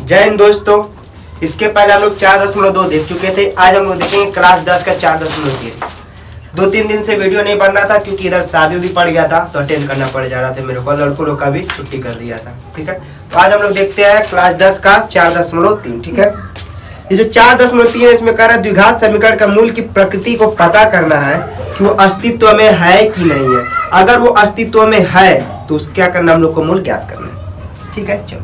जय हिंद दोस्तों। इसके पहले हम लोग 4.2 देख चुके थे। आज हम लोग देखेंगे क्लास 10 का 4.3। 2-3 दिन से वीडियो नहीं बन रहा था क्योंकि इधर शादी भी पड़ गया था तो अटेंड करना पड़ जा रहा था मेरे को। लड़कों लोग का भी छुट्टी कर दिया था। ठीक है, तो आज हम लोग देखते हैं क्लास 10 का 4.3। ठीक है, ये जो 4.3 है इसमें कह रहा है द्विघात समीकरण का मूल की प्रकृति को पता करना है कि वो अस्तित्व में है कि नहीं है। अगर वो अस्तित्व में है तो उसका क्या करना, हम लोग को मूल ज्ञात करना है। ठीक है, चलो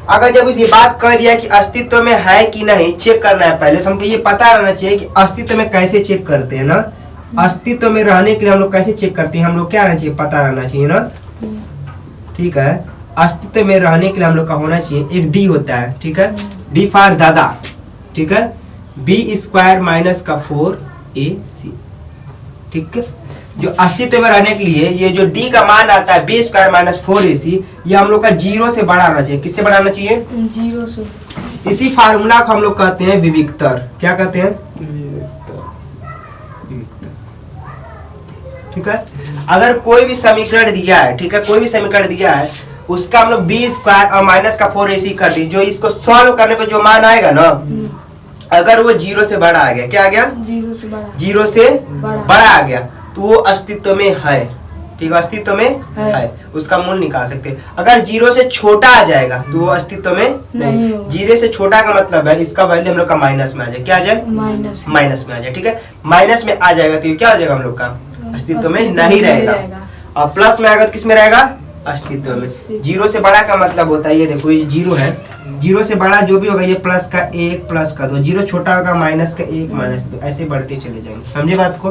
अगर जब ये बात कह दिया कि अस्तित्व में है कि नहीं चेक करना है, पहले तो हमको ये पता रहना चाहिए कि अस्तित्व में कैसे चेक करते हैं ना। अस्तित्व में रहने के लिए हम लोग कैसे चेक करते हैं, हम लोग क्या रहना चाहिए, पता रहना चाहिए ना। ठीक है, अस्तित्व में रहने के लिए हम लोग का होना चाहिए एक डी होता है। ठीक है, डी फॉर दादा। ठीक है, b² माइनस का 4ac। ठीक है, जो अस्तित्व में रहने के लिए ये जो d का मान आता है b² माइनस 4ac, ये हम लोग का 0 से बड़ा आना चाहिए। किससे बड़ा आना चाहिए? 0 से। इसी फार्मूला को हम लोग कहते हैं विविक्तर। क्या कहते हैं? विविक्तर। ठीक है, अगर कोई भी समीकरण दिया है, ठीक है, कोई भी समीकरण दिया है उसका हम लोग b² और माइनस का 4ac कर दी, जो इसको सॉल्व करने पे जो मान आएगा ना, अगर वो 0 से बड़ा आ गया, क्या आ गया? 0 से बड़ा आ गया तो वो अस्तित्व में है। ठीक है, अस्तित्व में है, उसका मूल निकाल सकते हैं। अगर 0 से छोटा आ जाएगा तो वो अस्तित्व में नहीं। 0 से छोटा का मतलब है इसका वैल्यू हम लोग का माइनस में आ जाए। क्या आ जाए? माइनस में आ जाए। ठीक है, माइनस में आ जाएगा तो ये क्या हो जाएगा, हम लोग का अस्तित्व में नहीं रहेगा। और प्लस में आएगा तो किस में रहेगा? अस्तित्व में। 0 से बड़ा का मतलब होता है, ये देखो ये 0 है, 0 से बड़ा जो भी होगा ये प्लस का 1 प्लस का 2, 0 छोटा होगा माइनस का 1 माइनस 2, ऐसे बढ़ते चले जाएंगे। समझे बात को?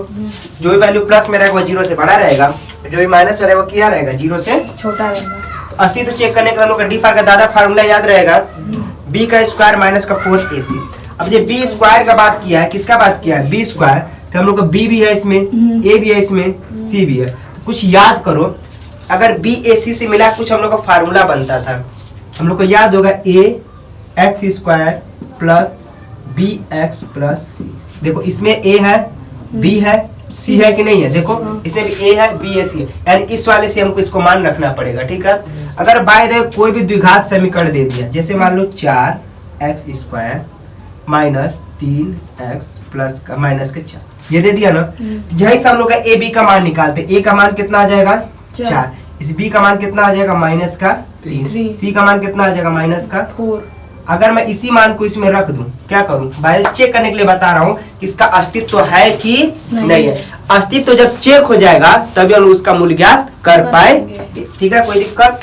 जो भी वैल्यू प्लस में रहेगा वो 0 से बड़ा रहेगा, जो भी माइनस में रहेगा वो क्या रहेगा, 0 से छोटा रहेगा। तो अस्तित्व चेक करने के लिए हम लोग का डी का दादा फार्मूला याद रहेगा, b² माइनस का 4ac। अब ये b² का बात किया है, किसका बात किया है? b²। तो हम लोग का b भी है इसमें, a भी है इसमें, c भी है। तो कुछ याद करो, अगर BAC से मिला कुछ हम लोग का फार्मूला बनता था, हम लोग को याद होगा ax² plus bx plus c। देखो इसमें a है, b है, c है कि नहीं है? देखो इसमें भी a है, b है, c है, यानी इस वाले से हमको इसको मान रखना पड़ेगा। ठीक है, अगर बाय द कोई भी द्विघात समीकरण दे दिया, जैसे मान लो 4x² माइनस 3x प्लस का माइनस का 4, ये दे दिया ना, यही से हम लोग का a b का मान निकालते। a का मान कितना आ जाएगा? 4। इस b का मान कितना आ जाएगा? माइनस का 3। c का मान कितना आ जाएगा? माइनस का 4। अगर मैं इसी मान को इसमें रख दूं, क्या करूं? भाई चेक करने के लिए बता रहा हूं कि इसका अस्तित्व है कि नहीं है। अस्तित्व जब चेक हो जाएगा तभी हम उसका मूल्य ज्ञात कर पाएंगे। ठीक है, कोई दिक्कत?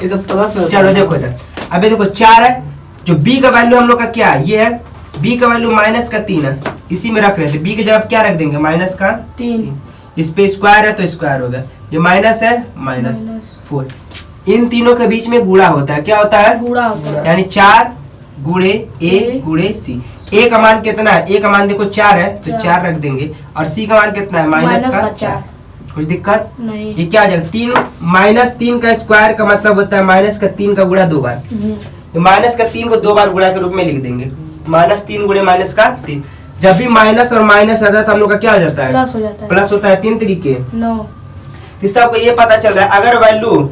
चलो देखो इधर, अभी देखो 4 है, जो b का वैल्यू हम लोग का क्या है, ये है, b का वैल्यू माइनस का 3 है, इसी में रख रहे थे। b की जगह क्या रख देंगे? माइनस का 3। इस पे स्क्वायर है तो स्क्वायर होगा, ये माइनस है, माइनस 4। इन तीनों के बीच में गुणा होता है। क्या होता है? गुणा होता है, यानी 4 गुणे a गुणे c। a का मान कितना है? a का मान देखो 4 है तो 4 रख देंगे, और c का मान कितना है? माइनस का 4। कुछ दिक्कत नहीं? ये क्या आ जाएगा? 3 माइनस 3 का स्क्वायर का मतलब होता है माइनस का 3 का गुणा 2 बार। माइनस का 3 को 2 बार गुणा के रूप में लिख देंगे, -3 गुणे माइनस का 3। जब भी माइनस और माइनस आता है तो हम लोग का क्या हो जाता है? प्लस हो जाता है। प्लस होता है 3 तरीके। इससे आपको ये पता चल रहा है अगर वैल्यू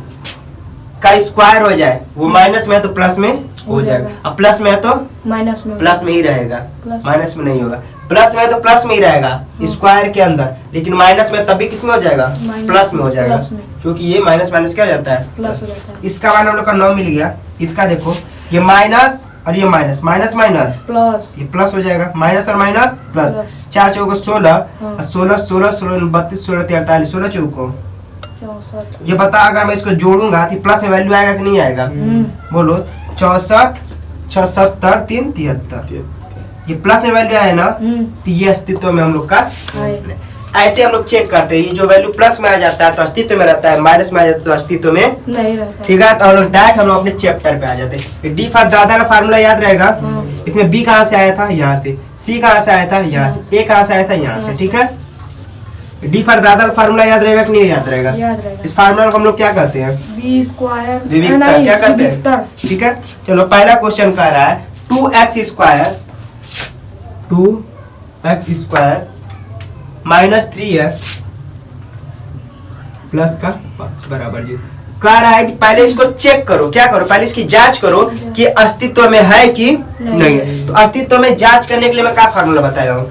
का स्क्वायर हो जाए, वो माइनस में है तो प्लस में हो जाएगा, और प्लस में है तो माइनस में, प्लस में ही रहेगा, माइनस में नहीं होगा। प्लस में है तो प्लस में ही रहेगा स्क्वायर के अंदर, लेकिन माइनस में तब भी किस में हो जाएगा? प्लस में हो जाएगा, क्योंकि ये माइनस माइनस क्या हो जाता है? प्लस हो जाता है। इसका मान हम लोग का 9 मिल गया। इसका देखो ये माइनस और ये माइनस, माइनस माइनस प्लस, ये प्लस हो जाएगा, माइनस और माइनस प्लस। 4 चौको 16, 16 16 16 32 16 43, 16 चौको। ये बता अगर मैं इसको जोड़ूंगा तो प्लस में वैल्यू आएगा कि नहीं आएगा? बोलो 64 76 3 73, ये प्लस में वैल्यू आया ना, तो ये अस्तित्व में हम लोग का। ऐसे हम लोग चेक करते हैं, ये जो वैल्यू प्लस में आ जाता है तो अस्तित्व में रहता है, माइनस में आ जाता है तो अस्तित्व में नहीं रहता। ठीक है, तो हम लोग डायरेक्ट हम लोग अपने चैप्टर पे आ जाते हैं। डी फॉर दादा का फार्मूला याद रहेगा, इसमें बी कहाँ से आया था? यहाँ से। सी कहाँ से आया था? यहाँ से। ए कहाँ से आया था? यहाँ से। ठीक है, डी फॉर दादा का फार्मूला याद रहेगा कि नहीं याद रहेगा? इस फार्मूला को हम लोग क्या कहते हैं? b² विविक्तर। क्या कहते हैं? ठीक है, चलो पहला क्वेश्चन कह रहा है 2x² माइनस 3x प्लस का 5 बराबर 0। कह रहा है कि पहले इसको चेक करो, क्या करो, पहले इसकी जांच करो कि अस्तित्व में है कि नहीं है। तो अस्तित्व में जांच करने के लिए मैं क्या फार्मूला बताया हूँ,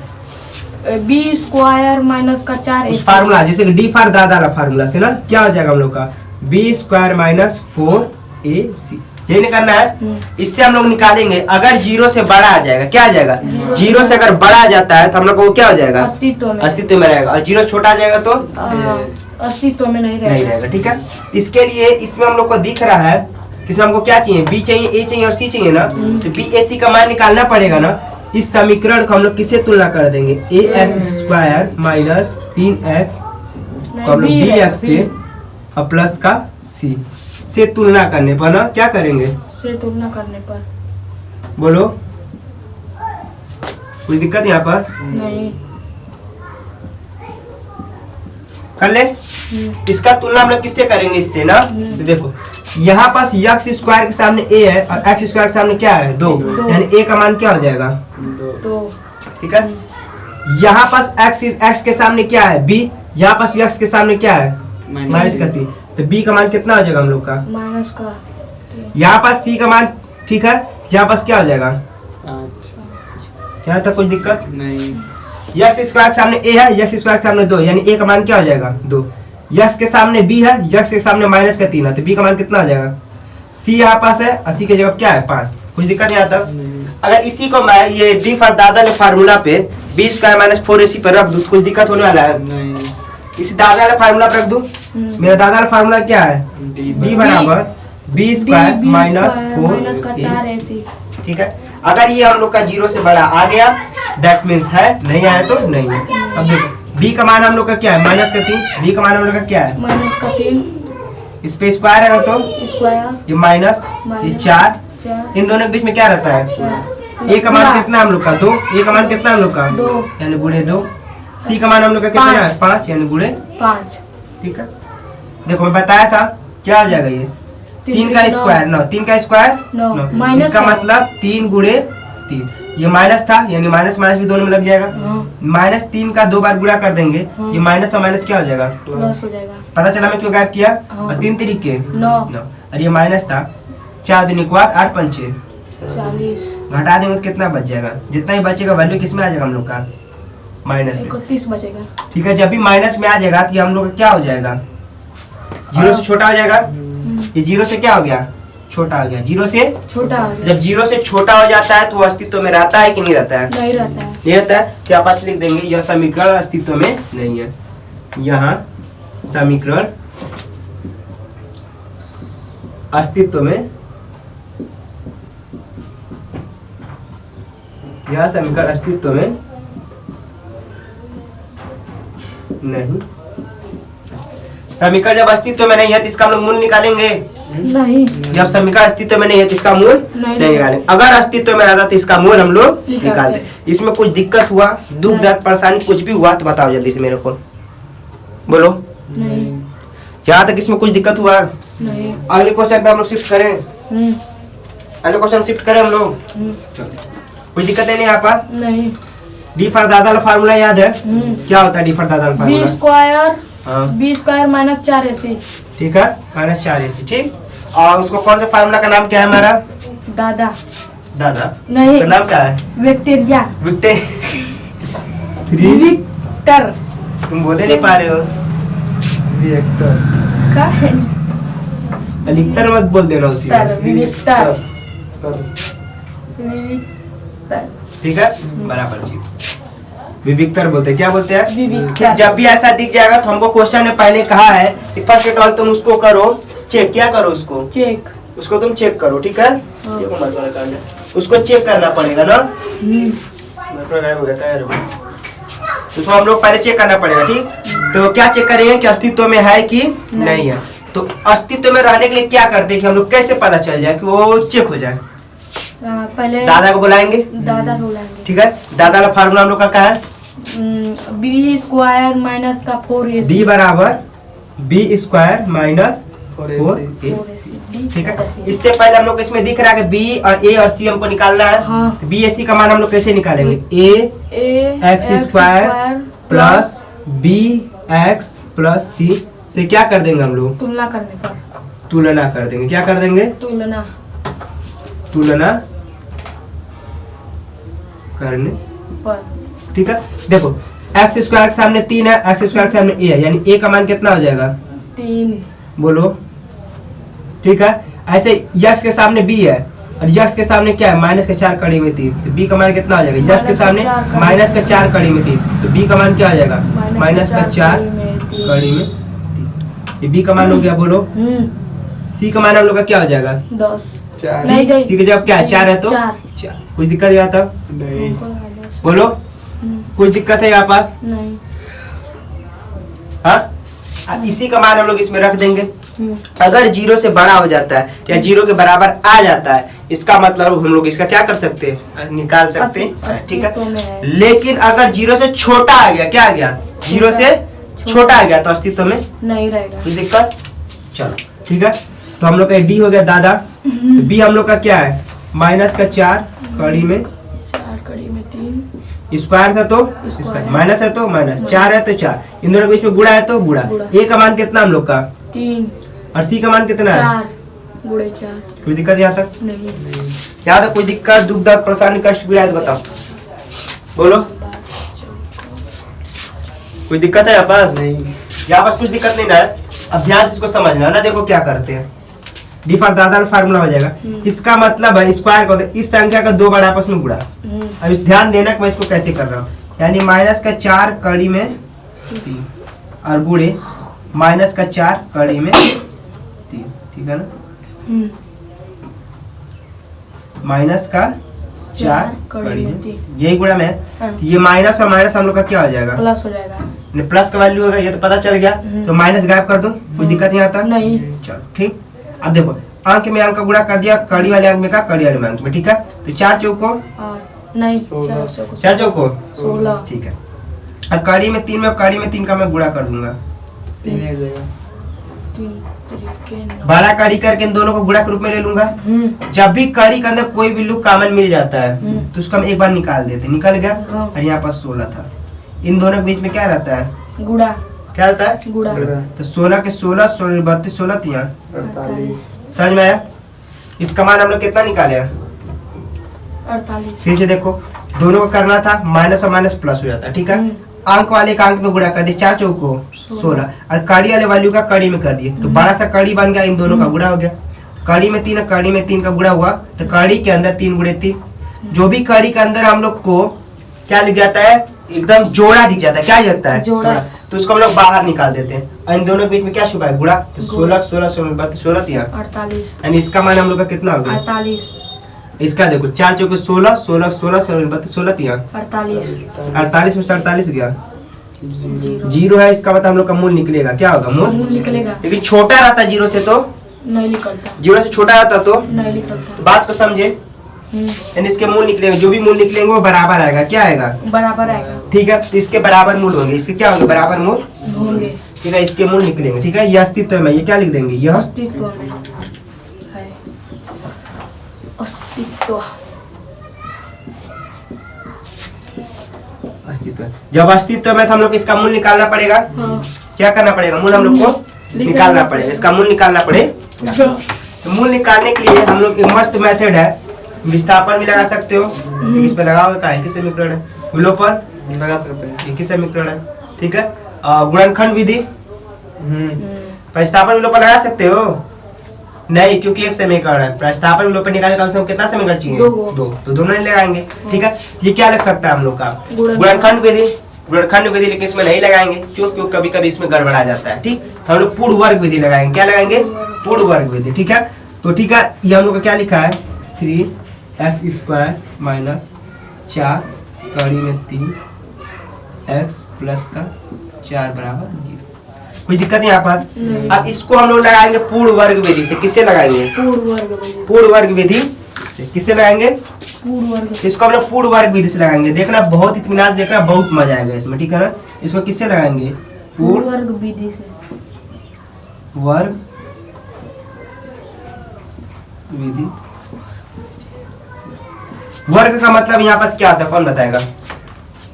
बी स्क्वायर माइनस का 4ac। उस फार्मूला जैसे कि डी फॉर दादा वाला फार्मूला से ना क्या हो जाएगा हम लोग का, बी स्क्वायर माइनस 4ac, यही निकालना है। इससे हम लोग निकालेंगे अगर 0 से बड़ा आ जाएगा, क्या आ जाएगा, 0 से अगर बड़ा आ जाता है तो हम लोग को क्या हो जाएगा, अस्तित्व में रहेगा, और 0 छोटा आ जाएगा तो अस्तित्व में नहीं रहेगा। ठीक है, इसके लिए इसमें हम लोग को दिख रहा है कि इसमें हमको क्या चाहिए, बी चाहिए, ए चाहिए और सी चाहिए ना, तो बी ए सी का मान निकालना पड़ेगा ना। इस समीकरण को हम लोग किससे तुलना कर देंगे, ए एक्स स्क्वायर माइनस 3x को हम लोग बी एक्स से और प्लस का सी से तुलना करने पर ना क्या करेंगे, से तुलना करने पर बोलो कोई दिक्कत यहाँ पास नहीं, कर ले। इसका तुलना हम लोग किससे करेंगे, इससे ना, तो देखो यहाँ पास एक्स स्क्वायर के सामने ए है और एक्स स्क्वायर के सामने क्या है, 2, यानी ए का मान क्या हो जाएगा, 2। ठीक है, यहाँ पास एक्स के सामने क्या है, बी, यहाँ पास एक्स के सामने क्या है, माइनस का 3, तो बी का मान कितना हो जाएगा हम लोग का, माइनस का। यहाँ पास सी का मान, ठीक है, यहाँ पास क्या हो जाएगा, यहाँ तक कोई दिक्कत नहीं, एक्स स्क्वायर के सामने ए है, एक्स स्क्वायर के सामने 2, यानी ए का मान क्या हो जाएगा, 2, एक्स के सामने बी है, एक्स के सामने माइनस का 3 है, तो बी का मान कितना आ जाएगा, सी यहाँ पास है और सी की जगह क्या है 5, कुछ दिक्कत नहीं आता। अगर इसी को मैं ये डी फॉर दादा ने फार्मूला पे बी स्क्वायर माइनस 4ac पर रख दूं तो कुछ दिक्कत होने वाला है, नहीं, इसी दादा वाला फार्मूला पर रख दूं, मेरा दादा वाला फार्मूला क्या है, डी बराबर बी स्क्वायर माइनस 4ac, ठीक है। अगर ये हम लोग का 0 से बड़ा आ गया दैट मीन्स है, नहीं आया तो नहीं है। अब देखो बी का मान हम लोग का क्या है, माइनस का 3, बी का मान हम लोग का क्या है, माइनस का 3, इस पे स्क्वायर है ना, तो स्क्वायर, ये माइनस, ये 4, इन दोनों के बीच में क्या रहता है, ए का मान कितना हम लोग का, 2, ए का मान कितना हम लोग का, 2, यानी गुणे 2, सी का मान हम लोग का कितना है, 5, यानी गुणे 5, ठीक है। देखो मैं बताया था क्या हो जाएगा, ये 3 का स्क्वायर 9, 3 का स्क्वायर 9, इसका मतलब 3 गुणे 3, ये माइनस था यानी माइनस माइनस भी दोनों में लग जाएगा, माइनस 3 का 2 बार गुणा कर देंगे, ये माइनस और माइनस क्या हो जाएगा, प्लस हो जाएगा। पता चला मैं क्यों गायब किया, और 3 तरीके 9, और ये माइनस था, 4 दूनी 8, 8 पंचे 40, घटा देंगे तो कितना बच जाएगा, जितना ही बचेगा वैल्यू किस में आ जाएगा हम लोग का, माइनस में, 31 बचेगा। ठीक है। जब भी माइनस में आ जाएगा तो ये हम लोग का क्या हो जाएगा, 0 से छोटा हो जाएगा, ये 0 से क्या हो गया, छोटा हो गया, 0 से छोटा हो गया। जब 0 से छोटा हो जाता है तो वो अस्तित्व में रहता है कि नहीं रहता है, नहीं रहता है, नहीं रहता है। तो यहाँ पास लिख देंगे यह समीकरण अस्तित्व में नहीं है, यहाँ समीकरण अस्तित्व में, यह समीकरण अस्तित्व में नहीं। समीकरण जब अस्तित्व में नहीं है तो इसका हम लोग मूल निकालेंगे नहीं, जब समीकरण अस्तित्व में नहीं है तो इसका मूल नहीं निकालेंगे, अगर अस्तित्व में रहता तो इसका मूल हम लोग निकालते। इसमें कुछ दिक्कत हुआ, दुख दर्द परेशानी कुछ भी हुआ तो बताओ जल्दी से मेरे को, बोलो नहीं, यहाँ तक इसमें कुछ दिक्कत हुआ, नहीं, अगले क्वेश्चन पे हम लोग शिफ्ट करें, अगले क्वेश्चन शिफ्ट करें हम लोग, कोई दिक्कत है नहीं यहाँ पास। नहीं, डी फॉर दादा फार्मूला याद है, क्या होता है डी फॉर दादा बी फार्मूला, स्क्वायर, हाँ बी स्क्वायर माइनस 4ac, ठीक है, माइनस 4ac, ठीक। और उसको कौन से फार्मूला का नाम क्या है हमारा, दादा, दादा नहीं, तो नाम क्या है, बैक्टीरिया, विक्टर, तुम बोले नहीं पा रहे हो, का है, लिखतर मत बोल देना उसी में। विक्टर, ठीक है, बराबर जी, विविक्तर बोलते हैं, क्या बोलते हैं, विविक्तर। जब भी ऐसा दिख जाएगा तो हमको क्वेश्चन ने पहले कहा है कि फर्स्ट ऑफ ऑल तुम उसको करो चेक, क्या करो उसको चेक, उसको तुम चेक करो, ठीक है, उसको चेक करना पड़ेगा ना, उसको हम लोग पहले चेक करना पड़ेगा, ठीक। तो क्या चेक करेंगे कि अस्तित्व में है कि नहीं है, तो अस्तित्व में रहने के लिए क्या करते हैं कि हम लोग कैसे पता चल जाए कि वो चेक हो जाए, पहले दादा को बुलाएंगे, दादा को बुलाएंगे, ठीक है। दादा का फार्मूला हम लोग का क्या है, बी स्क्वायर माइनस का 4ac, डी बराबर बी स्क्वायर माइनस 4ac, ठीक है। इससे पहले हम लोग इसमें दिख रहा है कि बी और ए और सी हमको निकालना है, हाँ। तो बी ए सी का मान हम लोग कैसे निकालेंगे, a x square plus b x plus c से क्या कर देंगे हम लोग, तुलना करने पर, तुलना कर देंगे। क्या कर देंगे? तुलना तुलना करने पर। ठीक है। देखो एक्स स्क्वायर के सामने 3 है, एक्स स्क्वायर के सामने a है, यानी a का मान कितना हो जाएगा? 3। बोलो। ठीक है। ऐसे x के सामने b है और x के सामने क्या है? माइनस का 4 कड़ी में 3, तो b का मान कितना हो जाएगा? x के सामने माइनस का 4 कड़ी में 3, तो b का मान क्या हो जाएगा? माइनस का 4 कड़ी में 3। ये b का मान हो गया। बोलो। c का मान हम लोग का क्या हो जाएगा? 10। c की जगह क्या है? 4 है तो 4। कुछ दिक्कत यहाँ तक? नहीं। बोलो। कुछ दिक्कत है यहाँ पास? नहीं। हाँ, अब इसी का मान हम लोग इसमें रख देंगे। अगर 0 से बड़ा हो जाता है या 0 के बराबर आ जाता है, इसका मतलब हम लोग इसका क्या कर सकते हैं? निकाल सकते हैं। ठीक है। लेकिन अगर 0 से छोटा आ गया, क्या आ गया? 0 से छोटा आ गया तो अस्तित्व में नहीं रहेगा। कोई दिक्कत? चलो ठीक है। तो हम लोग का डी हो गया दादा। तो बी हम लोग का क्या है? माइनस का 4 कड़ी में 4 कड़ी में 3। स्क्वायर था तो स्क्वायर, माइनस है तो माइनस, 4 है तो 4, इन दोनों के बीच में गुणा है तो गुणा। ए का मान कितना हम लोग का? 3 और सी का मान कितना है? 4 गुणे 4। कोई दिक्कत यहाँ तक? नहीं। यहाँ तक कोई दिक्कत, दुख दर्द परेशानी कष्ट पीड़ा है तो बताओ। बोलो। कोई दिक्कत है यहाँ पास? नहीं। यहाँ पास कुछ दिक्कत नहीं ना है। अब ध्यान से इसको समझना ना। देखो क्या करते हैं, डी फॉर दादा फार्मूला हो जाएगा। इसका मतलब है स्क्वायर का इस संख्या का 2 बार आपस में गुणा। अब इस ध्यान देना कि मैं इसको कैसे कर रहा हूँ, यानी माइनस का 4 कड़ी में 3 और गुणे माइनस का 4 कड़ी में 3। ठीक है ना? माइनस का 4 कड़ी में 3, यही गुणा में है। ये माइनस और माइनस हम लोग का क्या हो जाएगा? प्लस हो जाएगा। प्लस का वैल्यू होगा, ये तो पता चल गया। तो माइनस गायब कर दूं, कोई दिक्कत नहीं आता? नहीं। चलो ठीक। अब देखो अंक में अंक का गुणा कर दिया, कड़ी वाले अंक में का कड़ी वाले अंक में। ठीक है। तो 4 चौको 8 नहीं 4 चौको 16। ठीक है। अब कड़ी में 3 में कड़ी में 3 का मैं गुणा कर दूंगा। 3 एक जगह 3 तरीके 9। बड़ा कड़ी करके इन दोनों को गुणा के रूप में ले लूंगा। जब भी कड़ी के अंदर कोई वैल्यू कॉमन मिल जाता है तो उसको हम एक बार निकाल देते, निकल गया। और यहाँ पर 16 था, इन दोनों के बीच में क्या रहता है? गुणा। क्या रहता है? गुणा। तो 16 के 16 16 32 16 तिया 48। समझ में आया? इसका मान हम लोग कितना निकाले? 48। फिर से देखो, दोनों को करना था, माइनस और माइनस प्लस हो जाता है। ठीक है। अंक वाले का अंक में गुणा कर दिए, 4 चौको 16 और कड़ी वाले वैल्यू का कड़ी में कर दिए, तो बड़ा सा कड़ी बन गया, इन दोनों का गुणा हो गया। कड़ी में 3 कड़ी में 3 का गुणा हुआ, तो कड़ी के अंदर 3 गुणे 3। जो भी कड़ी के अंदर हम लोग को क्या लिख जाता है? एकदम जोड़ा दिख जाता है। क्या लगता है? जोड़ा। तो उसको हम लोग बाहर निकाल देते हैं और इन दोनों के बीच में क्या छुपा है? गुणा। तो 16 16 16 32 16 तिया 48। यानी इसका मान हम लोग का कितना हो गया? 48। इसका देखो 4 चौके 16 16 16 16 32 16 तिया 48। 48 में 47 गया, 0 जीरो है। इसका मतलब हम लोग का मूल निकलेगा। क्या होगा? मूल निकलेगा। लेकिन छोटा रहता 0 से तो नहीं निकलता। 0 से छोटा रहता तो नहीं निकलता। बात को समझे, यानी इसके मूल निकलेंगे, जो भी मूल निकलेंगे वो बराबर आएगा। क्या आएगा? बराबर आएगा। ठीक है। तो इसके बराबर मूल होंगे, इसके क्या होंगे? बराबर मूल होंगे। ठीक है। इसके मूल निकलेंगे। ठीक है। ये अस्तित्व में, ये क्या लिख देंगे? यह अस्तित्व में है। अस्तित्व। अस्तित्व। जब अस्तित्व में तो हम लोग इसका मूल निकालना पड़ेगा। हाँ। क्या करना पड़ेगा? मूल हम लोग को निकालना पड़ेगा, इसका मूल निकालना पड़ेगा। तो मूल निकालने के लिए हम लोग एक मस्त मेथड है, विस्थापन भी लगा सकते हो। इस पे लगाओगे का है, किस समीकरण है? विलोपन लगा सकते हैं। ये किस समीकरण है? ठीक है। गुणनखंड विधि, हम्म। प्रतिस्थापन विलोपन लगा सकते हो? नहीं, क्योंकि एक समीकरण है। प्रतिस्थापन विलोपन निकालने कम से कम कितना समीकरण चाहिए? 2। तो दोनों नहीं लगाएंगे। ठीक है। ये क्या लग सकता है हम लोग का? गुणनखंड। गुणनखंड विधि। गुणनखंड विधि, लेकिन इसमें नहीं लगाएंगे क्यों? क्योंकि कभी कभी इसमें गड़बड़ आ जाता है। ठीक। तो हम लोग पूर्ण वर्ग विधि लगाएंगे। क्या लगाएंगे? पूर्ण वर्ग विधि। ठीक है। तो ठीक है, ये हम लोग का क्या लिखा है? 3x² माइनस 4 कड़ी में 3 x प्लस का 4 बराबर 0। कोई दिक्कत नहीं यहाँ पास? अब इसको हम लोग लगाएंगे पूर्ण वर्ग विधि से। किससे लगाएंगे? पूर्ण वर्ग विधि से। किससे लगाएंगे? पूर्ण वर्ग। इसको हम लोग पूर्ण वर्ग विधि से लगाएंगे। देखना बहुत इत्मीनान से देखना, बहुत मजा आएगा इसमें। ठीक है ना? इसको किससे लगाएंगे? पूर्ण वर्ग विधि से। वर्ग विधि। वर्ग का मतलब यहाँ पास क्या होता है? कौन बताएगा?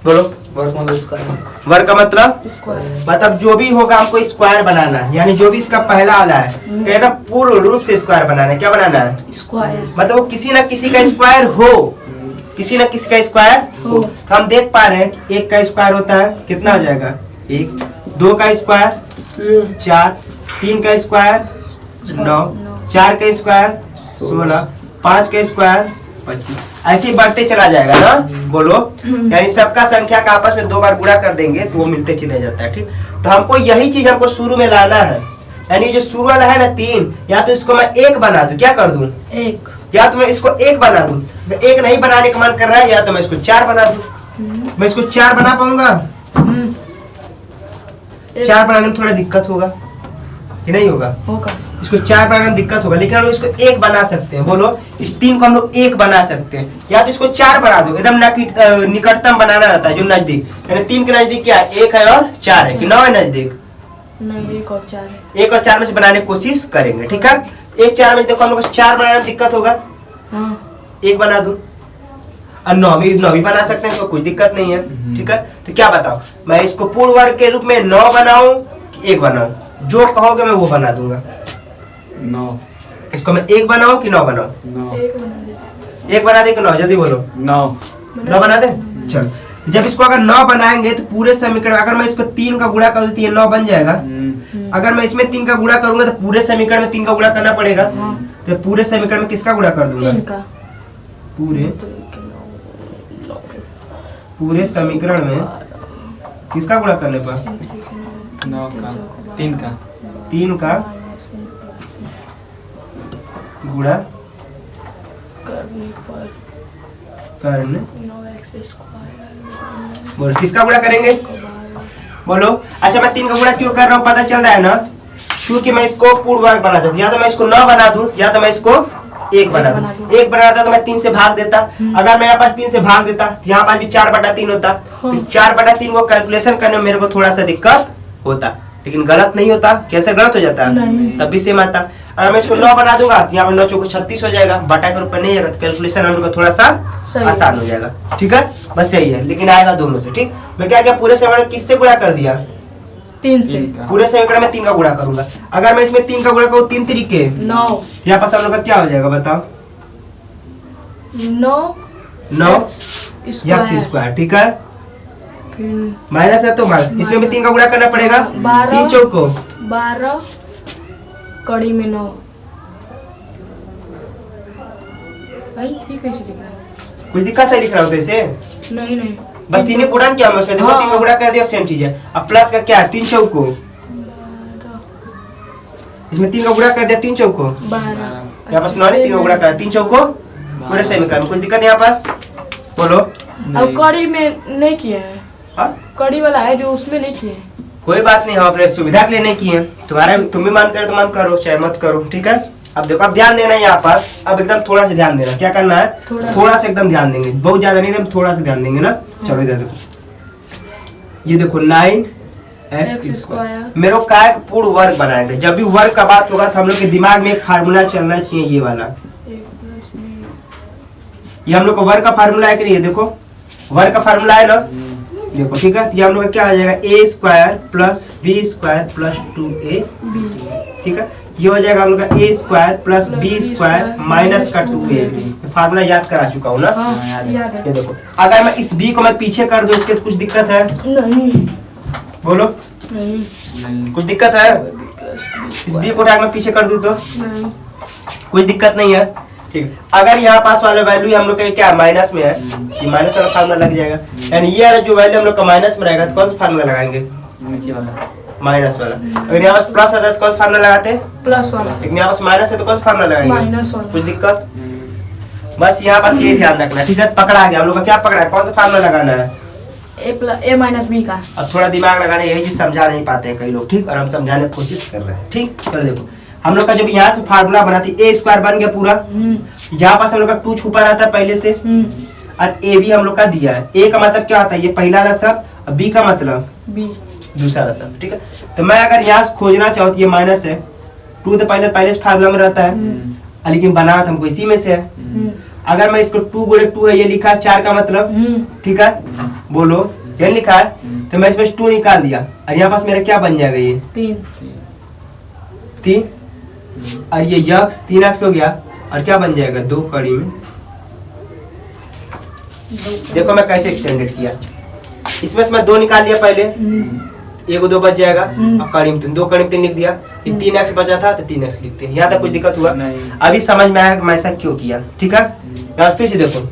बोलो। वर्क मतलब स्क्वायर। वर्ग का मतलब स्क्वायर। मतलब जो भी होगा हमको स्क्वायर बनाना है, यानी जो भी इसका पहला वाला है एकदम पूर्ण रूप से स्क्वायर बनाना है। क्या बनाना है? स्क्वायर। मतलब वो किसी ना किसी का स्क्वायर हो, किसी ना किसी का स्क्वायर हो। तो हम देख पा रहे हैं कि एक का स्क्वायर होता है कितना हो जाएगा? एक। दो का स्क्वायर 4, 3 का स्क्वायर 9, 4 का स्क्वायर 16, 5 का स्क्वायर 25, ऐसे ही बढ़ते चला जाएगा ना। बोलो, यानी सबका संख्या का आपस में 2 बार गुणा कर देंगे तो वो मिलते चले जाता है। ठीक, तो हमको यही चीज हमको शुरू में लाना है, यानी जो शुरू वाला है ना 3, या तो इसको मैं 1 बना दूं, क्या कर दूं? 1। या तो मैं इसको 1 बना दूं, 1 नहीं बनाने का मन कर रहा है, या तो मैं इसको 4 बना दूं। मैं इसको 4 बना पाऊंगा? 4 बनाने में थोड़ा दिक्कत होगा कि नहीं होगा? होगा। इसको 4 बनाने में दिक्कत होगा, लेकिन हम लोग इसको 1 बना सकते हैं। बोलो, इस 3 को हम लोग 1 बना सकते हैं, या तो इसको 4 बना दो। एकदम निकटतम बनाना रहता है, जो नजदीक, यानी 3 के नजदीक क्या है? 1 है और 4 है, कि 9 है नजदीक? नहीं, 1 और 4 है। 1 और 4 में से बनाने की कोशिश करेंगे। ठीक है, 1 4 में देखो हम लोग को 4 बनाने में दिक्कत होगा, हाँ। 1 बना दूं। और 9 भी बना सकते हैं, तो कोई दिक्कत नहीं है। ठीक है, तो क्या बताओ, मैं इसको पूर्ण वर्ग के रूप में 9 बनाऊं कि 1 बनाऊं? जो कहोगे मैं वो बना दूंगा। 9। इसको मैं 1 बनाऊं कि 9 बनाऊं? 9। 1 बना दे। 1 बना दे कि 9? जल्दी बोलो। 9। 9 बना दे। चलो, जब इसको अगर 9 बनाएंगे तो पूरे समीकरण, अगर मैं इसको 3 का गुणा कर दूं तो ये 9 बन जाएगा। अगर मैं इसमें 3 का गुणा करूंगा तो पूरे समीकरण में 3 का गुणा करना पड़ेगा। तो पूरे समीकरण में किसका गुणा कर दूंगा? 3 का। पूरे समीकरण में किसका गुणा करने पर? 9 का 3 का 3 का गुणा करने। बोलो, किसका गुणा करेंगे? बोलो। अच्छा, मैं 3 का गुणा क्यों कर रहा हूँ पता चल रहा है ना? क्योंकि मैं इसको पूर्ण वर्ग बना चाहता हूँ। या तो मैं इसको 9 बना दूं, या तो मैं इसको 1 बना दूं। 1 बनाता तो मैं 3 से भाग देता। अगर मेरे पास 3 से भाग देता तो यहाँ पास भी 4/3 होता। तो 4/3 को कैलकुलेशन करने में मेरे को थोड़ा सा दिक्कत होता, लेकिन गलत नहीं होता। कैंसर गलत हो जाता तब भी सेम आता। अगर मैं इसको 9 बना दूंगा तो यहाँ पे 9 चौको 36 हो जाएगा, बटा के रूप में नहीं आएगा, तो कैलकुलेशन हम लोग को थोड़ा सा आसान हो जाएगा। ठीक है, बस यही है, लेकिन आएगा दोनों से। ठीक, मैं क्या पूरे समीकरण किससे गुणा कर दिया? 3 से। पूरे समीकरण में 3 का गुणा करूंगा। अगर मैं इसमें 3 का गुणा करूँ 3 तरीके 9। यहाँ पास हम लोग का क्या हो जाएगा बताओ? 9 एक्स स्क्वायर। ठीक है, माइनस है तो माइनस, इसमें भी 3 का गुणा करना पड़ेगा। 3 चौको 12 कड़ी में 9। भाई ठीक है, लिख रहा है। कुछ दिक्कत है लिख रहा हूँ तो इसे? नहीं नहीं, बस 3 ने गुणा किया, उसमें देखो 3 का गुणा कर दिया, सेम चीज है। अब प्लस का क्या है? 3 चौको, इसमें 3 का गुणा कर दिया, 3 चौको 12। यहाँ पास 9 ने 3 का गुणा कर 3 चौको पूरे समीकरण में। कुछ दिक्कत है यहाँ पास? बोलो। अब कड़ी में नहीं किए हैं। हाँ, कड़ी वाला है जो उसमें नहीं किए हैं। कोई बात नहीं, हम अपने सुविधा के लिए नहीं किए। तुम्हारा तुम भी मन करे तो मन करो, चाहे मत करो। ठीक है, अब देखो, अब ध्यान देना है यहाँ पास। अब एकदम थोड़ा सा ध्यान देना। क्या करना है? थोड़ा सा एकदम ध्यान देंगे, बहुत ज्यादा नहीं, एकदम थोड़ा सा ध्यान देंगे ना। चलो इधर देखो, ये देखो 9x स्क्वायर। मेरे को काय पूर्ण वर्ग बनाएंगे। जब भी वर्ग का बात होगा तो हम लोग के दिमाग में एक फार्मूला चलना चाहिए, ये वाला। ये हम लोग को वर्ग का फार्मूला है कि नहीं? ये देखो, वर्ग का फार्मूला है ना, देखो। ठीक है, तो ये हम लोग का क्या आ जाएगा? a square plus b square plus 2ab। ठीक है, ये हो जाएगा हम लोग का a square plus b square minus का 2ab। फार्मूला याद करा चुका हूँ ना? याद है। ये देखो, अगर मैं इस b को मैं पीछे कर दूं, इसके तो कुछ दिक्कत है? नहीं बोलो, नहीं, कुछ दिक्कत है? इस b को अगर मैं पीछे कर दूं तो नहीं। कोई दिक्कत नहीं है। ठीक, अगर यहाँ पास वाला वैल्यू हम लोग का क्या माइनस में है, ये माइनस वाला फार्मूला लग जाएगा। यानी ये वाला जो वैल्यू हम लोग का माइनस में रहेगा तो कौन सा फार्मूला लगाएंगे? नीचे वाला माइनस वाला। अगर यहाँ पास प्लस आता है तो कौन सा फार्मूला लगाते हैं? प्लस वाला। लेकिन यहाँ पास माइनस है तो कौन सा फार्मूला लगाएंगे? माइनस वाला। कुछ दिक्कत? बस यहाँ पास ये ध्यान रखना। ठीक है, पकड़ा गया हम लोग का। क्या पकड़ा है? कौन सा फार्मूला लगाना है? a माइनस b का। अब थोड़ा दिमाग लगाना, यही चीज समझा नहीं पाते हैं कई लोग। ठीक, और हम समझाने की कोशिश कर रहे हैं। ठीक, चलो देखो, हम लोग का जब यहाँ से फार्मूला बनाती a स्क्वायर बन गया पूरा। यहाँ पास हम लोग का 2 छुपा रहता है पहले से, और a भी हम लोग का दिया है। a का मतलब क्या होता है? ये पहला वाला सब, और b का मतलब b दूसरा वाला सब। ठीक है, तो मैं अगर यहाँ से खोजना चाहूँ तो ये माइनस है, 2 तो पहले से फार्मूला में रहता है, लेकिन बना था हमको इसी में से है। अगर मैं इसको 2 गुणे 2 है ये लिखा, 4 का मतलब। ठीक है, बोलो, क्या लिखा है, तो मैं इसमें 2 निकाल दिया और यहाँ पास मेरा क्या बन जाएगा, ये 3 और ये यक्स 3x हो गया और क्या बन जाएगा 2 कड़ी में। देखो मैं कैसे एक्सटेंडेड किया, इसमें से मैं 2 निकाल लिया पहले, 1 2 बच जाएगा, अब कड़ी में 3, 2 कड़ी में 3 लिख दिया, ये 3x बचा था तो 3x लिखते हैं। यहाँ तक कुछ दिक्कत हुआ? अभी समझ में आया मैं ऐसा क्यों किया, ठीक है। और फिर से देखो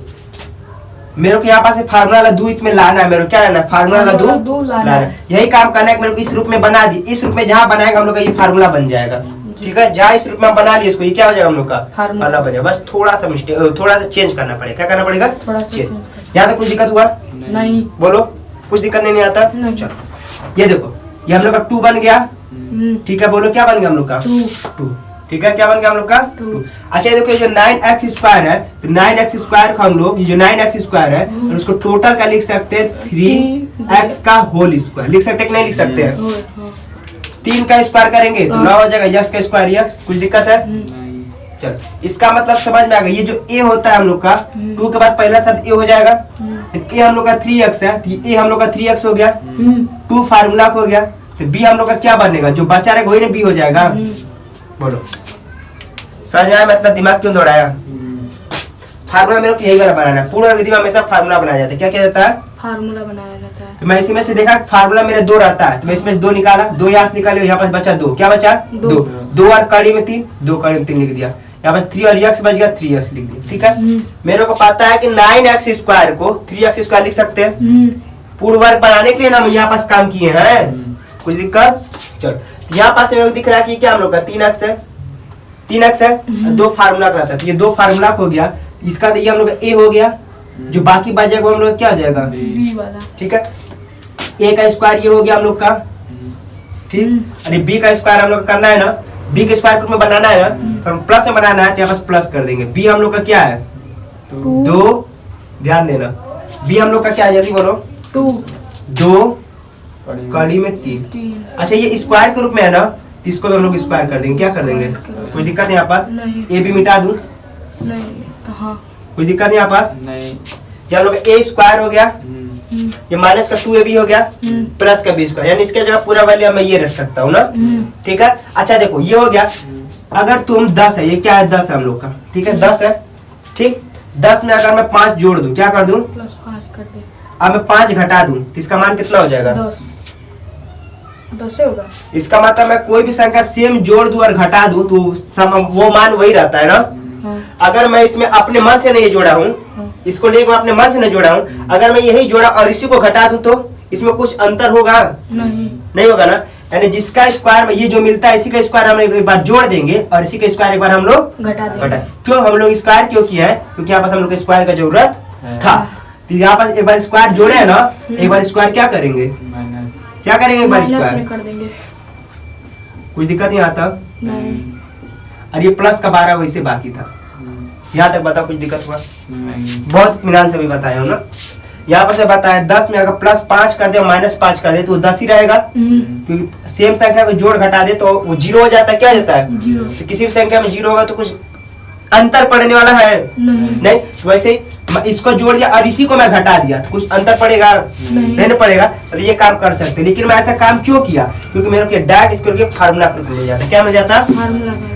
मेरे को यहाँ पास फार्मूला वाला 2 इसमें लाना है, मेरे को क्या लाना है, फार्मूला वाला 2 लाना है। यही काम करना है, मेरे को इस रूप में बना दी, इस रूप में जहाँ बनाएगा हम लोग का ये फार्मूला बन जाएगा, ठीक है। जहाँ इस रूप में हम बना लिए इसको, ये क्या हो जाएगा हम लोग का फार्मूला बन जाएगा। बस थोड़ा सा मिस्टेक, थोड़ा सा चेंज करना पड़ेगा। क्या करना पड़ेगा, चेंज। यहाँ तक कुछ दिक्कत हुआ? नहीं। बोलो, कुछ दिक्कत नहीं आता? चलो ये देखो, ये हम लोग का 2 बन गया, ठीक है। बोलो क्या बन गया हम लोग का 2, ठीक है। क्या बन गया हम लोग का 2। अच्छा ये देखो, ये जो 9x स्क्वायर है, तो 9x स्क्वायर का हम लोग, ये जो 9x स्क्वायर है और उसको टोटल का लिख सकते हैं 3x का होल स्क्वायर, लिख सकते हैं कि नहीं लिख सकते हैं? 3 का स्क्वायर करेंगे तो 9 हो जाएगा, x का स्क्वायर x। कुछ दिक्कत है? चल, इसका मतलब समझ में आ गया। ये जो a होता है हम लोग का 2 के बाद पहला शब्द a हो जाएगा, a हम लोग का 3x है, तो ये a हम लोग का 3x हो गया, 2 फार्मूला हो गया, तो b हम लोग का क्या बनेगा, जो बचा रहेगा वही ना b हो जाएगा। बोलो समझ में आया? मैं इतना दिमाग क्यों दौड़ाया? फार्मूला मेरे को यही वाला बनाना है, पूर्ण विधि में हमेशा फार्मूला बनाया जाता है। क्या किया जाता है, फार्मूला बनाया जाता है। तो मैं इसी में से देखा फार्मूला मेरे 2 रहता है, तो मैं इसमें से 2 निकाला, 2 यहाँ से निकाले, यहाँ पास बचा 2, क्या बचा 2 और कड़ी में 3, 2 कड़ी में 3 लिख दिया, यहाँ पास 3 और x बच गया, 3x लिख दिया, ठीक है। मेरे को पता है कि 9x स्क्वायर को 3x स्क्वायर लिख सकते हैं, पूर्ण वर्ग बनाने के लिए ना हम यहाँ पास काम किए हैं। कुछ दिक्कत? चलो यहाँ पास मेरे को दिख रहा है कि क्या हम लोग का 3x है, 3x है, 2 फार्मूला का रहता है, तो ये 2 फार्मूला हो गया, इसका तो ये हम लोग का a हो गया, जो बाकी बच जाएगा वो हम लोग क्या हो जाएगा b वाला, ठीक है। a का स्क्वायर ये हो गया हम लोग का, ठीक। अरे b का स्क्वायर हम लोग का करना है ना, b के स्क्वायर में बनाना है ना, तो हम प्लस में बनाना है, तो यहाँ पास प्लस कर देंगे। b हम लोग का क्या है 2, ध्यान देना, b हम लोग का क्या है, जल्दी बोलो 2 कड़ी में 3। अच्छा ये स्क्वायर के रूप में है ना, तो इसको हम लोग स्क्वायर कर देंगे। क्या कर देंगे, कोई दिक्कत नहीं यहाँ पास, ए भी मिटा दूं, कोई दिक्कत नहीं यहाँ पास। ये हम लोग ए स्क्वायर हो गया, ये माइनस का 2ab हो गया, प्लस का b स्क्वायर, यानी इसके जगह पूरा वैल्यू मैं ये रख सकता हूँ ना, ठीक है। अच्छा देखो ये हो गया, अगर तुम 10 है, ये क्या है 10 है हम लोग का, ठीक है 10 है, ठीक। 10 में अगर मैं 5 जोड़ दूं, क्या कर दूं, +5 कर दे, अब मैं 5 घटा दूं, तो इसका मान कितना हो जाएगा 10 होगा। इसका मतलब मैं कोई भी संख्या सेम जोड़ दूं और घटा दूं तो वो मान वही रहता है ना। अगर मैं इसमें अपने मन से नहीं जोड़ा हूँ, इसको लेकर अपने मन से नहीं जोड़ा हूँ, अगर मैं यही जोड़ा और इसी को घटा दूं तो इसमें कुछ अंतर होगा नहीं होगा ना। यानी जिसका स्क्वायर में ये जो मिलता है इसी का स्क्वायर हम एक बार जोड़ देंगे और इसी का स्क्वायर एक बार हम लोग घटा। क्यों हम लोग स्क्वायर क्यों किया है, क्योंकि यहाँ पास हम लोग को स्क्वायर का जरूरत था। तो यहाँ पास एक बार स्क्वायर जोड़े है ना, एक बार स्क्वायर क्या करेंगे, क्या करेंगे एक बार स्क्वायर कर देंगे, कुछ दिक्कत नहीं आता। और ये प्लस का 12 वैसे बाकी था, यहाँ तक बताओ कुछ दिक्कत हुआ? बहुत इत्मीनान से भी बताया हो ना। यहाँ पर से बताया 10 में अगर +5 कर दे और -5 कर दे तो 10 ही रहेगा, क्योंकि सेम संख्या को जोड़ घटा दे तो वो 0 हो जाता है। क्या हो जाता है, तो किसी भी संख्या में 0 होगा तो कुछ अंतर पड़ने वाला है नहीं। वैसे ही इसको जोड़ दिया और इसी को मैं घटा दिया तो कुछ अंतर पड़ेगा नहीं ना पड़ेगा। तो ये काम कर सकते, लेकिन मैं ऐसा काम क्यों किया, क्योंकि मेरे को डायरेक्ट इसके फार्मूला मिल जाता। क्या मिल जाता,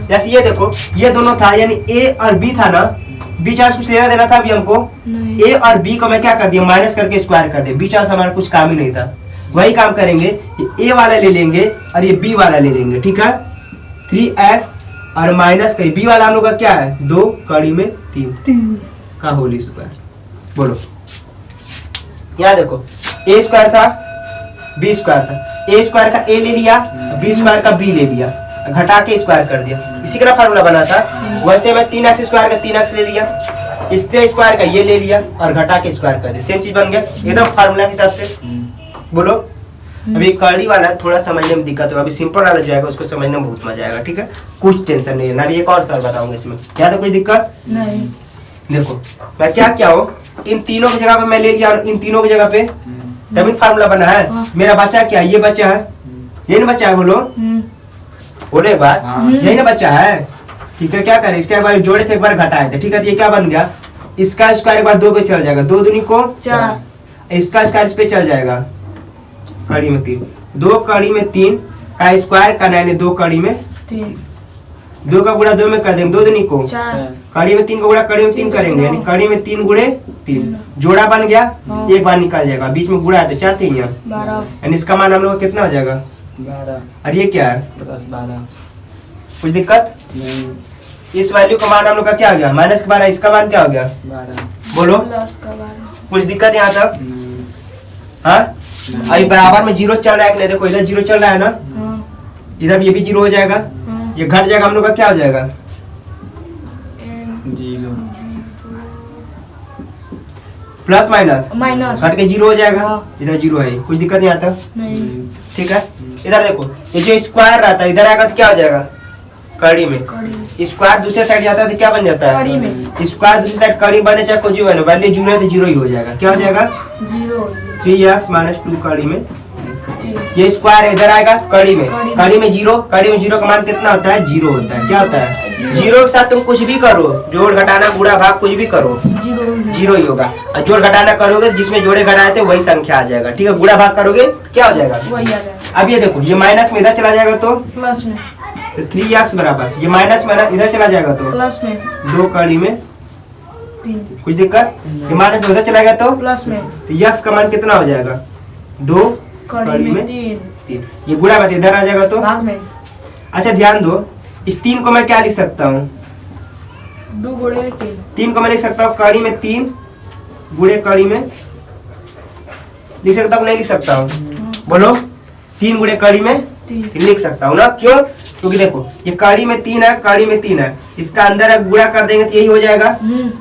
जैसे ये देखो ये दोनों था, यानी ए और बी था ना, बी चार्ज कुछ लेना देना था अभी हमको, ए और बी को मैं क्या कर दिया माइनस करके स्क्वायर कर दिया, बी चार्ज हमारा कुछ काम ही नहीं था। वही काम करेंगे, ए वाला ले लेंगे और ये बी वाला ले लेंगे, ठीक है। 3x और माइनस का बी वाला हम लोग का क्या है 2 कड़ी में 3 का होल स्क्वायर। बोलो यहाँ देखो ए स्क्वायर था बी स्क्वायर था, ए स्क्वायर का ए ले लिया, बी स्क्वायर का बी ले लिया, घटा के स्क्वायर कर दिया, इसी का फार्मूला बना था। वैसे मैं 3x स्क्वायर का 3x ले लिया, इसके स्क्वायर का ये ले लिया और घटा के स्क्वायर कर दिया, सेम चीज बन गया एकदम फार्मूला के हिसाब से। बोलो अभी कड़ी वाला थोड़ा समझने में दिक्कत होगा, अभी सिंपल वाला जो है उसको समझने में बहुत मजा आएगा, ठीक है। कुछ टेंशन नहीं है ना, एक और सवाल बताऊंगा इसमें, क्या तो कोई दिक्कत नहीं। देखो मैं क्या क्या हो, इन तीनों की जगह पे मैं ले लिया और इन तीनों की जगह पे तभी फार्मूला बना है। मेरा बचा क्या, ये बचा है, ये ना बचा है, बोलो बोले एक बार, यही ना बचा है, ठीक है। क्या करें, इसके एक बार जोड़े थे एक बार घटाए थे, ठीक है। तो ये क्या बन गया, इसका स्क्वायर एक बार 2 पे चल जाएगा, 2 दूनी को 4 इसका स्क्वायर इस पे चल जाएगा, कड़ी में 3, 2 कड़ी में 3 का स्क्वायर करना है, 2 कड़ी में 3 2 का गुणा 2 में कर देंगे, 2 दूनी को 4 कड़ी में 3 का गुणा कड़ी में 3 करेंगे, यानी कड़ी में 3 गुणे 3 जोड़ा बन गया, हाँ। एक बार निकाल जाएगा, बीच में गुणा है तो 4 3 यहाँ, 12 यानी इसका मान हम लोग का कितना हो जाएगा? 12 और ये क्या है? + 12 कुछ दिक्कत? नहीं, इस वैल्यू का मान हम लोग का क्या हो गया? -12, इसका मान क्या हो गया? 12 बोलो, प्लस का 12 कुछ दिक्कत यहाँ तक? नहीं, हाँ, अभी बराबर में 0 चल रहा है कि नहीं? देखो इधर 0 चल रहा है ना, हाँ इधर ये भी 0 हो जाएगा, हाँ ये घट जाएगा, हम लोग का क्या हो जाएगा? 0 प्लस माइनस माइनस घट के 0 हो जाएगा, हाँ। इधर 0 है, कुछ दिक्कत यहाँ तक? नहीं ठीक है, इधर देखो ये जो स्क्वायर रहता है इधर आएगा तो क्या हो जाएगा? कड़ी में। कड़ी स्क्वायर दूसरे साइड जाता है तो क्या बन जाता है? कड़ी में स्क्वायर दूसरी साइड कड़ी बने चाहे कुछ भी बने, वैल्यू 0 है तो 0 ही हो जाएगा, क्या हो जाएगा? 0 3x - 2 कड़ी में, 3 ये स्क्वायर इधर आएगा कड़ी में, कड़ी में। कड़ी में 0, कड़ी में 0 का मान कितना होता है? 0 होता है, क्या होता है? 0 के साथ तुम कुछ भी करो, जोड़ घटाना गुणा भाग कुछ भी करो, 0 ही होगा, और जोड़ घटाना करोगे जिसमें जोड़े घटाए थे वही संख्या आ जाएगा, ठीक है, गुणा भाग करोगे क्या हो जाएगा? वही आ जाएगा, अब ये देखो ये माइनस में इधर चला जाएगा तो प्लस में 3x बराबर, ये माइनस में इधर चला जाएगा तो प्लस में 2 कड़ी में 3 कुछ दिक्कत? ये माइनस में उधर चला गया तो प्लस में x का मान कितना हो जाएगा? 2 कड़ी में 3 3, ये गुणा मत इधर आ जाएगा तो, भाग में अच्छा ध्यान दो, इस 3 को मैं क्या लिख सकता हूँ? 2 गुणे 3 3 को मैं लिख सकता हूँ कड़ी में 3 गुणे कड़ी में, लिख सकता हूँ नहीं लिख सकता हूँ? बोलो, 3 गुणे कड़ी में 3 लिख सकता हूँ ना, क्यों? क्योंकि देखो ये कड़ी में 3 है, कड़ी में 3 है, इसका अंदर गुणा कर देंगे तो यही हो जाएगा,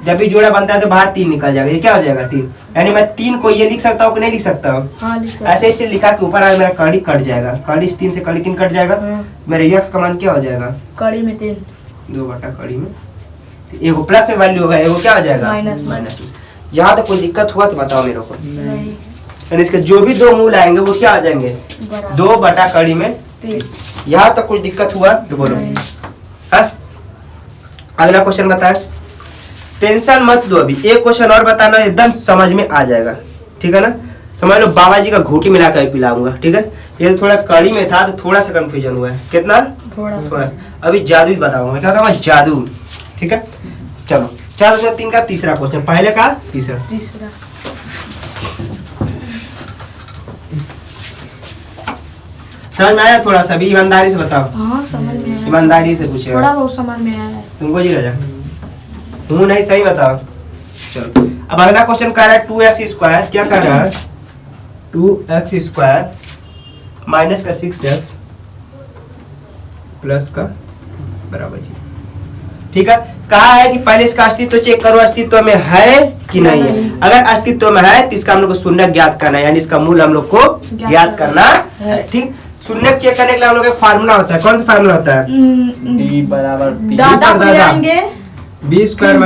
जब भी जोड़ा बनता है तो बाहर 3 निकल जाएगा, ये क्या हो जाएगा? 3, यानी मैं 3 को ये लिख सकता हूँ कि नहीं लिख सकता हूँ? हाँ लिख ऐसे इसलिए लिखा कि ऊपर आया मेरा कड़ी कट जाएगा, कड़ी 3 से कड़ी 3 कट जाएगा, हाँ मेरे x का मान क्या हो जाएगा? कड़ी में 3 2 बटा कड़ी में, एगो प्लस में वैल्यू होगा, एगो क्या हो जाएगा? माइनस में। माइनस में। यहाँ तो कोई दिक्कत हुआ तो बताओ मेरे को, नहीं यानी इसके जो भी 2 मूल आएंगे वो क्या आ जाएंगे? बराबर 2 बटा कड़ी में 3 यहाँ तक कुछ दिक्कत हुआ तो बोलो। नहीं। हाँ? अगला क्वेश्चन बताए, टेंशन मत लो, अभी एक क्वेश्चन और बताना, एकदम समझ में आ जाएगा, ठीक है ना? समझ लो बाबा जी का घूटी मिला कर पिलाऊंगा, ठीक है? ये तो थोड़ा कड़ी में था तो थोड़ा सा कंफ्यूजन हुआ है, कितना? थोड़ा सा। अभी जादू ही बताऊंगा मैं, क्या बताऊंगा? जादू, ठीक है? चलो 4 का तीसरा क्वेश्चन, पहले का तीसरा। तीसरा समझ में आया? थोड़ा सा भी ईमानदारी से बताओ, हाँ समझ में आया, ईमानदारी से पूछे थोड़ा बहुत समझ में आया है। तुमको जी राजा हूँ नहीं, सही बताओ। चलो अब अगला क्वेश्चन कह रहा है 2x², क्या कह रहा है? 2x² माइनस का 6x प्लस का बराबर जी, ठीक है? कहा है कि पहले इसका अस्तित्व चेक करो, अस्तित्व में है कि नहीं है। अगर अस्तित्व में है तो इसका हम लोग को शून्य ज्ञात करना है, यानी इसका मूल हम लोग को ज्ञात करना है, ठीक? शून्य चेक करने के लिए हम लोग एक फार्मूला होता है, कौन सा फार्मूला होता है? d बराबर p दादा को दादा। जाएंगे b²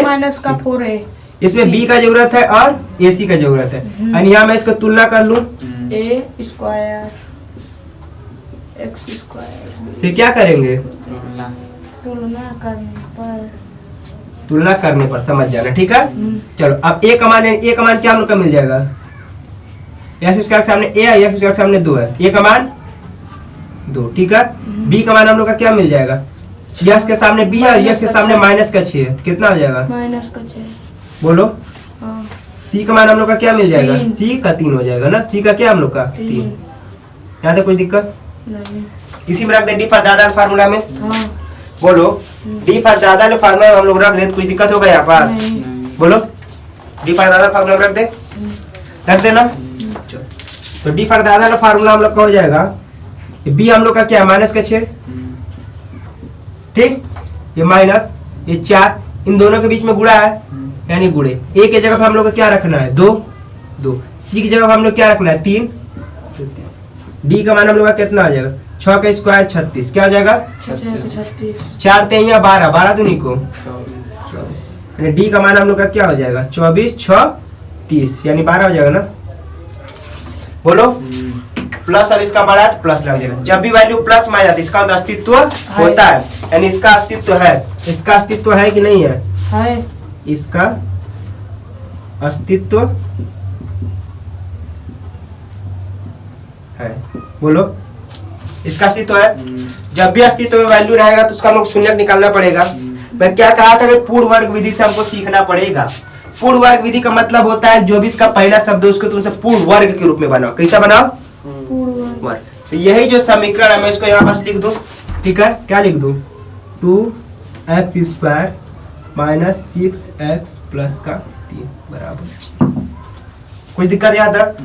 माइनस का 4a, इसमें b का जरूरत है और ac का जरूरत है, और यहाँ मैं इसको तुलना कर लूं a स्क्वायर x स्क्वायर से क्या करेंगे? तुलना तुलना करने पर समझ जाना, ठीक है? चलो अब a का मान क्या हम लोग का मिल जाएगा? x² के सामने a है, x² के सामने 2 है, a का मान 2, ठीक है? b का मान हम लोग का क्या मिल जाएगा? x के सामने b है और x के सामने माइनस का 6 है, कितना हो जाएगा? माइनस का 6 बोलो। हाँ c का मान हम लोग का क्या मिल जाएगा? 3। c का 3 हो जाएगा ना, c का क्या हम लोग का 3। 3 यहाँ तक कोई दिक्कत? नहीं इसी में रख दे डी फॉर दादा फार्मूला में, हाँ बोलो। डी फॉर दादा ने फार्मूला में हम लोग रख दे, कुछ दिक्कत होगा यहाँ पास? नहीं बोलो, डी फॉर दादा फार्मूला में रख देना। तो डी फॉर दादा का फार्मूला हम लोग का हो जाएगा, बी हम लोग का क्या? माइनस का 6, ठीक? ये माइनस ये 4, इन दोनों के बीच में गुणा है, यानी गुणे। ए की जगह पे हम लोग को क्या रखना है? 2 2। सी की जगह पे हम लोग क्या रखना है? 3। डी का मान हम लोग का कितना आ जाएगा? 6 का स्क्वायर 36, क्या हो जाएगा? 36 4 3 या 12, 12 दूनी को 24 डी का मान हम लोग का क्या हो जाएगा? 24 6 30, यानी 12 हो जाएगा ना। बोलो, प्लस अब इसका बढ़ा तो प्लस लग जाएगा। जब भी वैल्यू प्लस में आ जाती है इसका अस्तित्व होता है, यानी इसका अस्तित्व है। इसका अस्तित्व है कि नहीं है? है इसका अस्तित्व है। बोलो, इसका अस्तित्व है। जब भी अस्तित्व में वैल्यू रहेगा तो उसका हमको शून्य निकालना पड़ेगा। मैं क्या कहा था कि पूर्ण वर्ग विधि से हमको सीखना पड़ेगा। पूर्ण वर्ग विधि का मतलब होता है जो भी इसका पहला शब्द है उसको तुमसे पूर्ण वर्ग के रूप में बनाओ। कैसा बनाओ? वर्ग। तो यही जो समीकरण है मैं इसको यहाँ पास लिख दूं, ठीक है? क्या लिख दूं? 2x² माइनस 6x प्लस का 3 बराबर। कुछ दिक्कत याद है?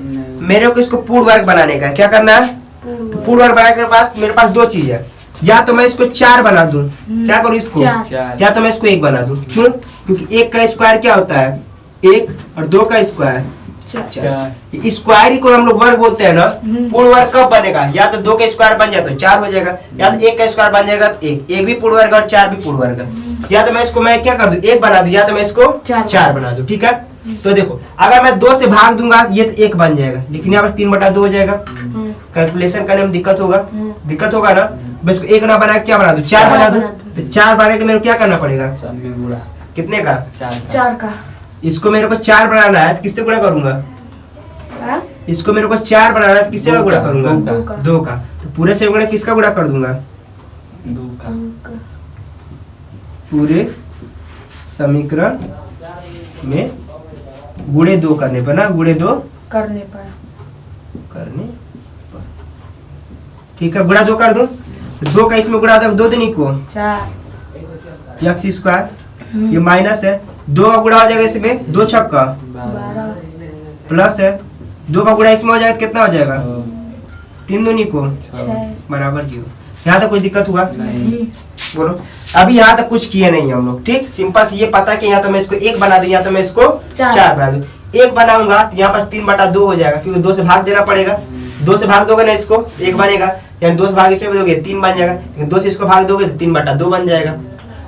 मेरे को इसको पूर्ण वर्ग बनाने का है। क्या करना है? तो पूर्ण वर्ग बनाने के पास मेरे पास दो चीज है, या तो मैं इसको 4 बना दूं, क्या करूं इसको? या तो मैं इसको 1 बना दूं। क्यों? क्योंकि 1 का स्क्वायर क्या होता है? 1 और 2 का स्क्वायर 4। स्क्वायर ही को हम लोग वर्ग बोलते हैं ना। पूर्ण वर्ग कब बनेगा? या तो 2 का स्क्वायर बन जाए तो 4 हो जाएगा, या तो 1 का स्क्वायर बन जाएगा तो 1 भी पूर्ण वर्ग और 4 भी पूर्ण वर्ग है। या तो मैं इसको मैं क्या कर दूं? 1 बना दूं, या तो मैं इसको 4 बना दूं। ठीक है? तो देखो, अगर मैं 2 से भाग दूंगा ये तो 1 बन जाएगा, लेकिन यहाँ पर 3/2 हो जाएगा। कैलकुलेशन करने में दिक्कत होगा ना। मैं इसको 1 ना बना क्या बना दूं? 4 बना दूं। तो 4 बनाने के मेरे को क्या करना पड़ेगा? कितने का? 4 का। इसको मेरे को 4 बनाना है तो किससे गुणा करूंगा? इसको मेरे को 4 बनाना है तो किससे मैं गुणा करूंगा? 2 का। तो पूरे से गुणा किसका गुणा कर दूंगा? 2 का। पूरे समीकरण में गुणे 2 करने पर ना, गुणे 2 करने पर। ठीक है, गुणा 2 कर दूं। 2 का इसमें गुणा होता है 2 दूनी को 4 x²। ये माइनस है, 2 का गुणा हो जाएगा इसमें 2 छक्का 12 प्लस है, 2 का गुणा इसमें हो जाएगा कितना हो जाएगा? 3 दूनी को 6 बराबर 0। यहाँ तक कोई दिक्कत हुआ? नहीं। बोलो, अभी यहाँ तक कुछ किए नहीं हम लोग। ठीक, सिंपल से ये पता कि यहाँ तो मैं इसको 1 बना दूं, या तो मैं इसको 4 बना दूं। 1 बनाऊंगा तो यहाँ पर 3/2 हो जाएगा, क्योंकि 2 से भाग देना पड़ेगा। 2 से भाग दोगे ना इसको 1 बनेगा, यानी 2 से भाग इसमें दोगे 3 बन जाएगा, लेकिन 2 से इसको भाग दोगे तो 3/2 बन जाएगा।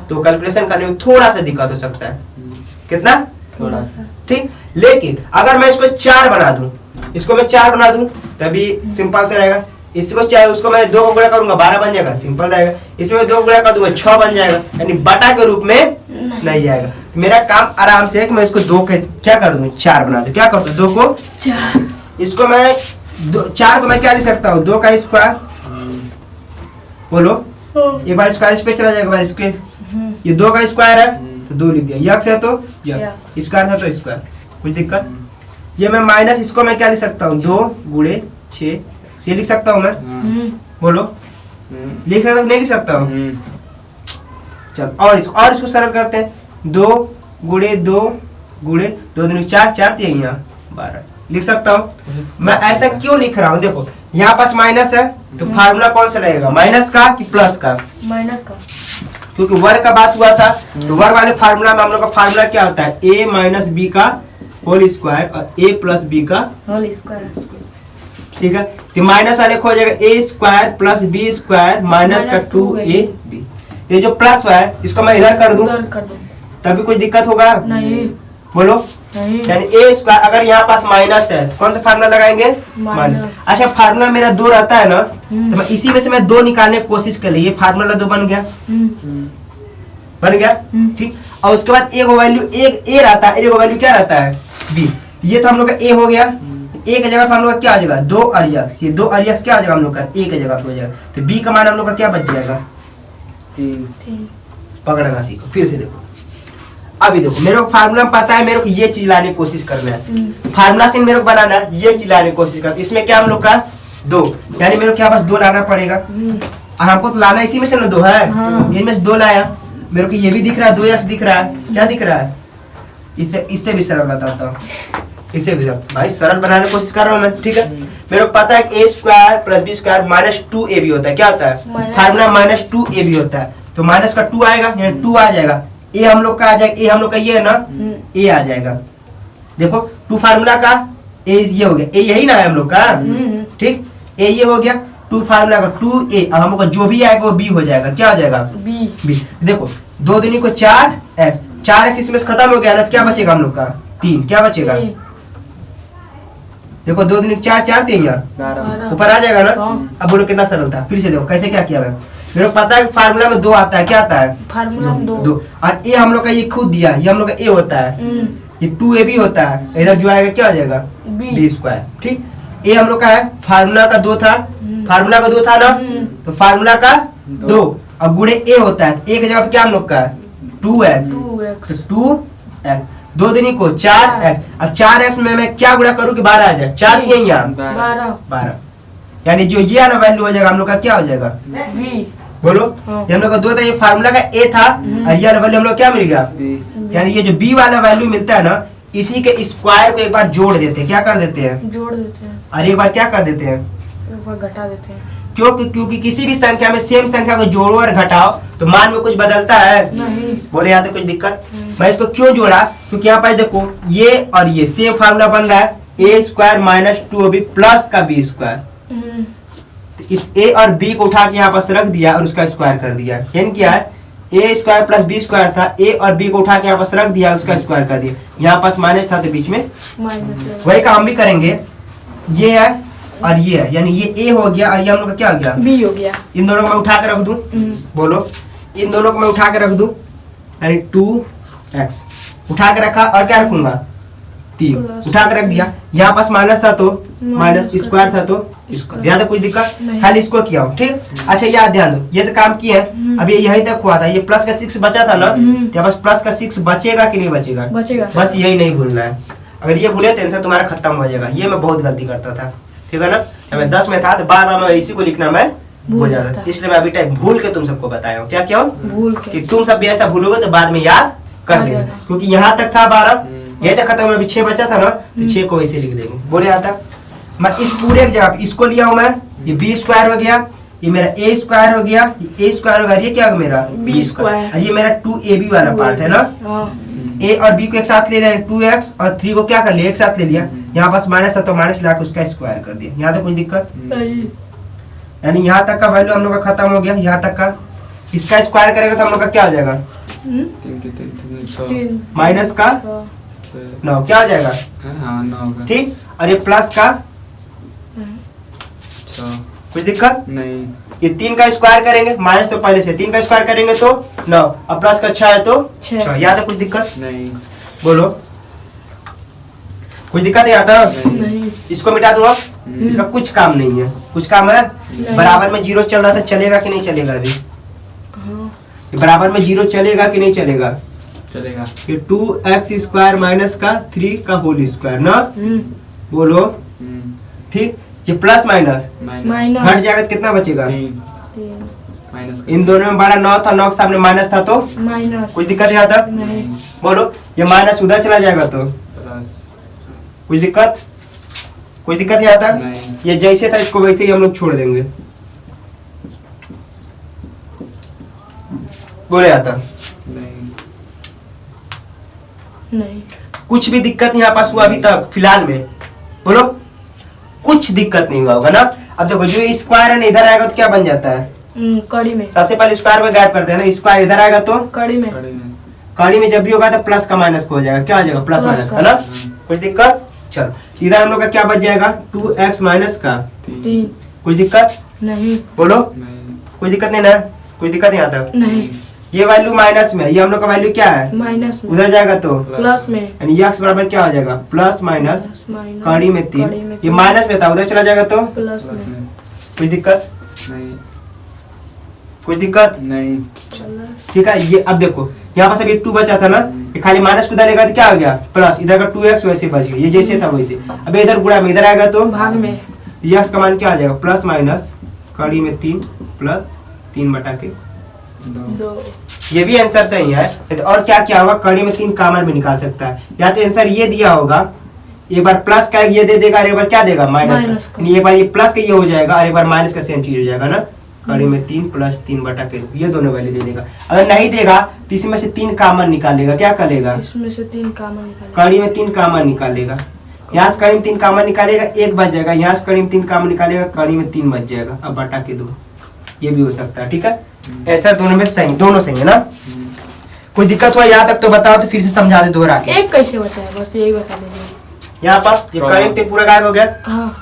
तो कैलकुलेशन करने में थोड़ा सा दिक्कत हो सकता है। कितना? थोड़ा सा। ठीक, लेकिन अगर मैं इसको 4 बना दूं, इसको मैं 4 बना दूं तभी सिंपल से रहेगा। इसको चाहे उसको मैं 2 को गुणा करूंगा 12 बन जाएगा, सिंपल रहेगा। इसमें 2 गुणा कर दूंगा 6 बन जाएगा, यानी बटा के रूप में नहीं जाएगा। मेरा काम आराम से है कि मैं इसको 2 के क्या कर दूं? 4 बना दूं। क्या कर दूं? 2 को 4। इसको मैं 4 को मैं क्या लिख सकता हूँ? 2 का स्क्वायर। बोलो, एक बार स्क्वायर इस पे चला जाएगा, बार इसके ये 2 का स्क्वायर है तो 2 लिख दिया, यक्स है तो यक्स, स्क्वायर था तो स्क्वायर। कुछ दिक्कत? ये मैं माइनस इसको मैं क्या लिख सकता हूँ? 2 गुणे 6 ये लिख सकता हूँ मैं। बोलो, लिख सकता हूँ नहीं लिख सकता हूँ? चल, और इसको सरल करते हैं। 2 गुणे 2 गुणे 2 दूनी 4 4 यहाँ 12 लिख सकता हूँ। मैं ऐसा क्यों लिख रहा हूँ? देखो, यहाँ पास माइनस है तो फार्मूला कौन सा लगेगा? माइनस का कि प्लस का? माइनस का। क्योंकि वर्ग का बात हुआ था, तो वर्ग वाले फार्मूला में हम लोग का फार्मूला क्या होता है? a माइनस बी का होल स्क्वायर और a प्लस बी का होल स्क्वायर। ठीक है, तो माइनस वाले को हो जाएगा a² प्लस b² माइनस का 2ab। ये जो प्लस है इसको मैं इधर कर दूं तभी कोई दिक्कत होगा? नहीं। बोलो, नहीं। यानी a²। अगर यहाँ पास माइनस है तो कौन सा फार्मूला लगाएंगे? माइनस। अच्छा, फार्मूला मेरा 2 रहता है ना, तो मैं इसी में से मैं 2 निकालने की कोशिश कर रही। ये फार्मूला 2 बन गया, बन गया। ठीक, और उसके बाद एक वैल्यू एक a रहता है, एक वैल्यू क्या रहता है? b। ये तो हम लोग का a हो गया। a की जगह पर हम लोग का क्या आ जाएगा? 2 और x। ये 2 और x क्या आ जाएगा हम लोग का? a की जगह पे हो जाएगा। तो b का मान हम लोग का क्या बच जाएगा? 3। पकड़ना सीखो, फिर से देखो। अभी देखो, मेरे को फार्मूला में पता है, मेरे को ये चीज लाने की कोशिश करना है। फार्मूला से मेरे को बनाना है, ये चीज लाने की कोशिश करते। इसमें क्या हम लोग का 2, यानी मेरे को क्या बस 2 लाना पड़ेगा। और हमको तो लाना इसी में से ना 2 है। ये में से 2 लाया, मेरे को ये भी दिख रहा है 2x दिख रहा है। क्या दिख रहा है? इससे भी सरल बताता हूँ, इससे भी सरल। भाई सरल बनाने की कोशिश कर रहा हूँ मैं। ठीक है, मेरे को पता है कि a² plus b² minus 2ab होता है। क्या होता है? फार्मूला माइनस 2ab होता है। तो माइनस का 2 आएगा, यानी 2 आ जाएगा। ए हम लोग का आ जाएगा, ए हम लोग का ये है ना, ए आ जाएगा। देखो, 2 फार्मूला का ए ये हो गया, ए यही ना है हम लोग का। ठीक, ए ये हो गया, 2 फार्मूला का 2a। अब हम लोग का जो भी आएगा वो b हो जाएगा। क्या हो जाएगा? b। देखो, 2 दूनी को 4x, 4x इसमें से खत्म हो गया ना, तो क्या बचेगा हम लोग का? 3। क्या बचेगा? देखो, 2 दूनी 4 4 3 यहाँ ऊपर आ जाएगा ना। अब बोलो कितना सरल था। फिर से देखो कैसे क्या किया मैं। मेरे को पता है कि फार्मूला में 2 आता है। क्या आता है? फार्मूला में 2। और ए हम लोग का ये खुद दिया, ये हम लोग का ए होता है, ये 2ab होता है। इधर जो आएगा क्या हो जाएगा? b²। ठीक, ए हम लोग का है फार्मूला का 2 था, फार्मूला का 2 था ना, तो फार्मूला का 2 अब गुणे ए होता है, ए की जगह पे क्या हम लोग का है 2x, 2x तो 2x 2 दूनी को 4x, अब 4x में मैं क्या गुणा करूँ कि 12 आ जाए, 4 किए यहाँ 12, यानी जो ये वाला वैल्यू हो जाएगा हम लोग का क्या हो जाएगा v बोलो। हाँ। ये हम लोग का 2 था, ये फार्मूला का ए था और ये वाला वैल्यू हम लोग क्या मिल गया, यानी ये जो बी वाला वैल्यू मिलता है ना इसी के स्क्वायर को एक बार जोड़ देते हैं, क्या कर देते हैं जोड़ देते हैं, और एक बार क्या कर देते हैं, एक बार घटा देते हैं। क्योंकि किसी भी संख्या में सेम संख्या को जोड़ो और घटाओ तो मान में कुछ बदलता है, नहीं बोले यहाँ तो कुछ दिक्कत। मैं इसको क्यों जोड़ा, क्योंकि यहाँ पर देखो ये और ये सेम फार्मूला बन रहा है ए स्क्वायर माइनस 2ab प्लस का बी स्क्वायर, तो इस ए और बी को उठा के यहाँ पास रख दिया और उसका स्क्वायर कर दिया, यानी क्या है ए स्क्वायर प्लस बी स्क्वायर था, ए और बी को उठा के यहाँ पास रख दिया उसका स्क्वायर कर दिया, यहाँ पास माइनस था तो बीच में माइनस वही काम भी करेंगे, ये है और ये है, यानी ये ए हो गया और ये हम लोग का क्या हो गया b हो गया। इन दोनों को मैं उठा के रख दूं, बोलो इन दोनों को मैं उठा के रख दूं, यानी 2x उठा के रखा और क्या रखूंगा 3 उठा के रख दिया, यहाँ पास माइनस था तो माइनस स्क्वायर था तो स्क्वायर, यहाँ तक कुछ दिक्कत नहीं। खाली इसको किया हो ठीक। अच्छा याद ध्यान दो ये तो काम किया है, अब ये यही तक हुआ था, ये प्लस का 6 बचा था ना, तो बस प्लस का 6 बचेगा कि नहीं बचेगा, बचेगा बस यही नहीं भूलना है, अगर ये भूले तो आंसर तुम्हारा खत्म हो जाएगा। ये मैं बहुत गलती करता था ठीक है ना, जब मैं 10 में था तो बार बार मैं इसी को लिखना मैं भूल जाता था, इसलिए मैं अभी टाइम भूल के तुम सबको बताया हूँ, क्या क्यों भूल के कि तुम सब भी ऐसा भूलोगे तो बाद में याद कर आ लेना, जाएगा। क्योंकि यहाँ तक था 12 यही तक खत्म, अभी 6 बचा था ना तो 6 को वैसे लिख देंगे, बोले यहाँ तक। मैं इस पूरे की जगह पे इसको लिया हूँ मैं, ये बी स्क्वायर हो गया, ये मेरा ए स्क्वायर हो गया, ये ए स्क्वायर हो गया, ये क्या होगा मेरा B स्क्वायर। और ये मेरा 2ab वाला पार्ट है ना, हाँ ए और बी को एक साथ ले रहे हैं 2x और 3 को क्या कर लिया एक साथ ले लिया, यहाँ पास माइनस था तो माइनस ला के उसका स्क्वायर कर दिया, यहाँ तक कुछ दिक्कत, सही यानी यहाँ तक का वैल्यू हम लोग का खत्म हो गया, यहाँ तक का इसका स्क्वायर करेगा तो हम लोग का क्या हो जाएगा माइनस का 9 क्या हो जाएगा ठीक, और ये प्लस का कुछ दिक्कत नहीं, ये 3 का स्क्वायर करेंगे माइनस तो पहले से 3 का स्क्वायर करेंगे तो 9 और प्लस का 6 है तो 6, यहाँ तक कुछ दिक्कत नहीं, बोलो कुछ दिक्कत है यहाँ तक, नहीं इसको मिटा दूँ अब, इसका कुछ काम नहीं है, कुछ काम है बराबर में 0 चल रहा था, चलेगा कि नहीं चलेगा अभी, हाँ ये बराबर में 0 चलेगा कि नहीं चलेगा, चलेगा, ये 2x स्क्वायर माइनस का 3 का होल स्क्वायर ना, बोलो ठीक, ये प्लस माइनस माइनस घट जाएगा तो कितना बचेगा, 3 माइनस इन दोनों में बड़ा 9 था, 9 के सामने माइनस था तो माइनस कुछ दिक्कत है यहाँ तक, नहीं बोलो ये माइनस उधर चला जाएगा तो प्लस कुछ दिक्कत, कोई दिक्कत है यहाँ तक, नहीं, ये जैसे था इसको वैसे ही हम लोग छोड़ देंगे, बोले यहाँ तक नहीं, नहीं कुछ भी दिक्कत नहीं यहाँ पास हुआ अभी तक फिलहाल में, बोलो कुछ दिक्कत नहीं हुआ होगा ना। अब देखो जो स्क्वायर है ना इधर आएगा तो क्या बन जाता है, कड़ी में सबसे पहले स्क्वायर को गायब करते हैं ना, स्क्वायर इधर आएगा तो कड़ी में कड़ी में, कड़ी में जब भी होगा तो प्लस का माइनस को हो जाएगा, क्या हो जाएगा प्लस प्लस माइनस का। का ना, कुछ दिक्कत, चलो इधर हम लोग का क्या बच जाएगा 2x माइनस का 3 कुछ दिक्कत, नहीं बोलो नहीं, कोई दिक्कत नहीं ना, कोई दिक्कत यहाँ तक, नहीं ये वैल्यू माइनस में, ये हम लोग का वैल्यू क्या है माइनस में उधर जाएगा तो प्लस में यानी x बराबर क्या हो जाएगा प्लस माइनस माइनस कड़ी में 3, ये माइनस में था उधर चला जाएगा तो प्लस प्लस में में, कुछ दिक्कत, नहीं, कुछ दिक्कत नहीं, ठीक है। ये अब देखो यहाँ पास अभी 2 बचा था ना, ये खाली माइनस को डालेगा तो क्या हो गया प्लस, इधर का 2x वैसे बच गया, ये जैसे था वैसे, अब इधर गुणा में इधर आएगा तो भाग में x का मान क्या आ जाएगा प्लस माइनस कड़ी में 3 प्लस 3 बटा के 2, 2 ये भी आंसर सही है, नहीं तो और क्या क्या होगा कड़ी में 3 कॉमन में निकाल सकता है, या तो आंसर ये दिया होगा एक बार प्लस का ये दे देगा और एक बार क्या देगा माइनस माइनस का, का। यानी एक बार ये प्लस का ये हो जाएगा और एक बार माइनस का सेम चीज हो जाएगा ना, कड़ी में 3 प्लस 3 बटा के ये दोनों वैल्यू दे देगा। अगर नहीं देगा तो इसमें से 3 कॉमन निकालेगा, क्या करेगा इसमें से 3 कॉमन निकालेंगे कड़ी में 3 कॉमन निकालेगा, यहाँ से कड़ी में 3 कॉमन निकालेगा 1 बच जाएगा, यहाँ से कड़ी में 3 कॉमन निकालेगा कड़ी में 3 बच जाएगा, अब बटा के 2, ये भी हो सकता है ठीक है। ऐसा दोनों में सही, दोनों सही है ना, कोई दिक्कत हुआ यहाँ तक तो बताओ तो फिर से समझा दे दोहरा के। एक कैसे बचा है बस यही बता दीजिए। यहाँ पर ये कड़ी में 3 पूरा गायब हो गया, हाँ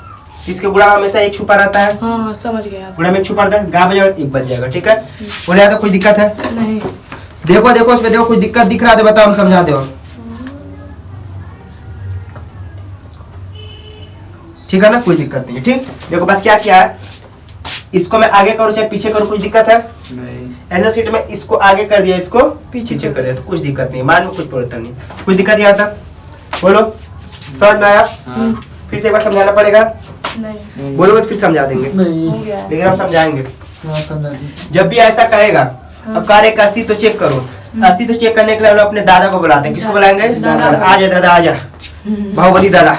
इसके गुणा हमेशा एक छुपा रहता है, हाँ समझ गए आप। गुणा में एक छुपा रहता है, गायब हो जाएगा 1 बच जाएगा ठीक है। बोले यहाँ तक कोई दिक्कत है, नहीं देखो देखो उसमें देखो कोई दिक्कत दिख रहा है तो बताओ हम समझा दो ठीक है ना, कोई दिक्कत नहीं है। ठीक, देखो बस क्या किया है, इसको मैं आगे करूँ चाहे पीछे करूँ, कुछ दिक्कत है? नहीं। ऐसा सीट में इसको आगे कर दिया, इसको पीछे कर दिया, तो कुछ दिक्कत नहीं, मान में कुछ परिवर्तन नहीं, कुछ दिक्कत यहाँ तक? बोलो, समझ में आया? हाँ। फिर से एक बार समझाना पड़ेगा, नहीं बोलोगे तो फिर समझा देंगे, हो गया लेकिन हम समझाएंगे। हाँ, समझा दी। जब भी ऐसा कहेगा, अब कार्य का अस्तित्व चेक करो, अस्तित्व चेक करने के लिए हम लोग अपने दादा को बुलाते हैं। किसको बुलाएंगे? दादा। आजा दादा आजा, बाहुबली दादा।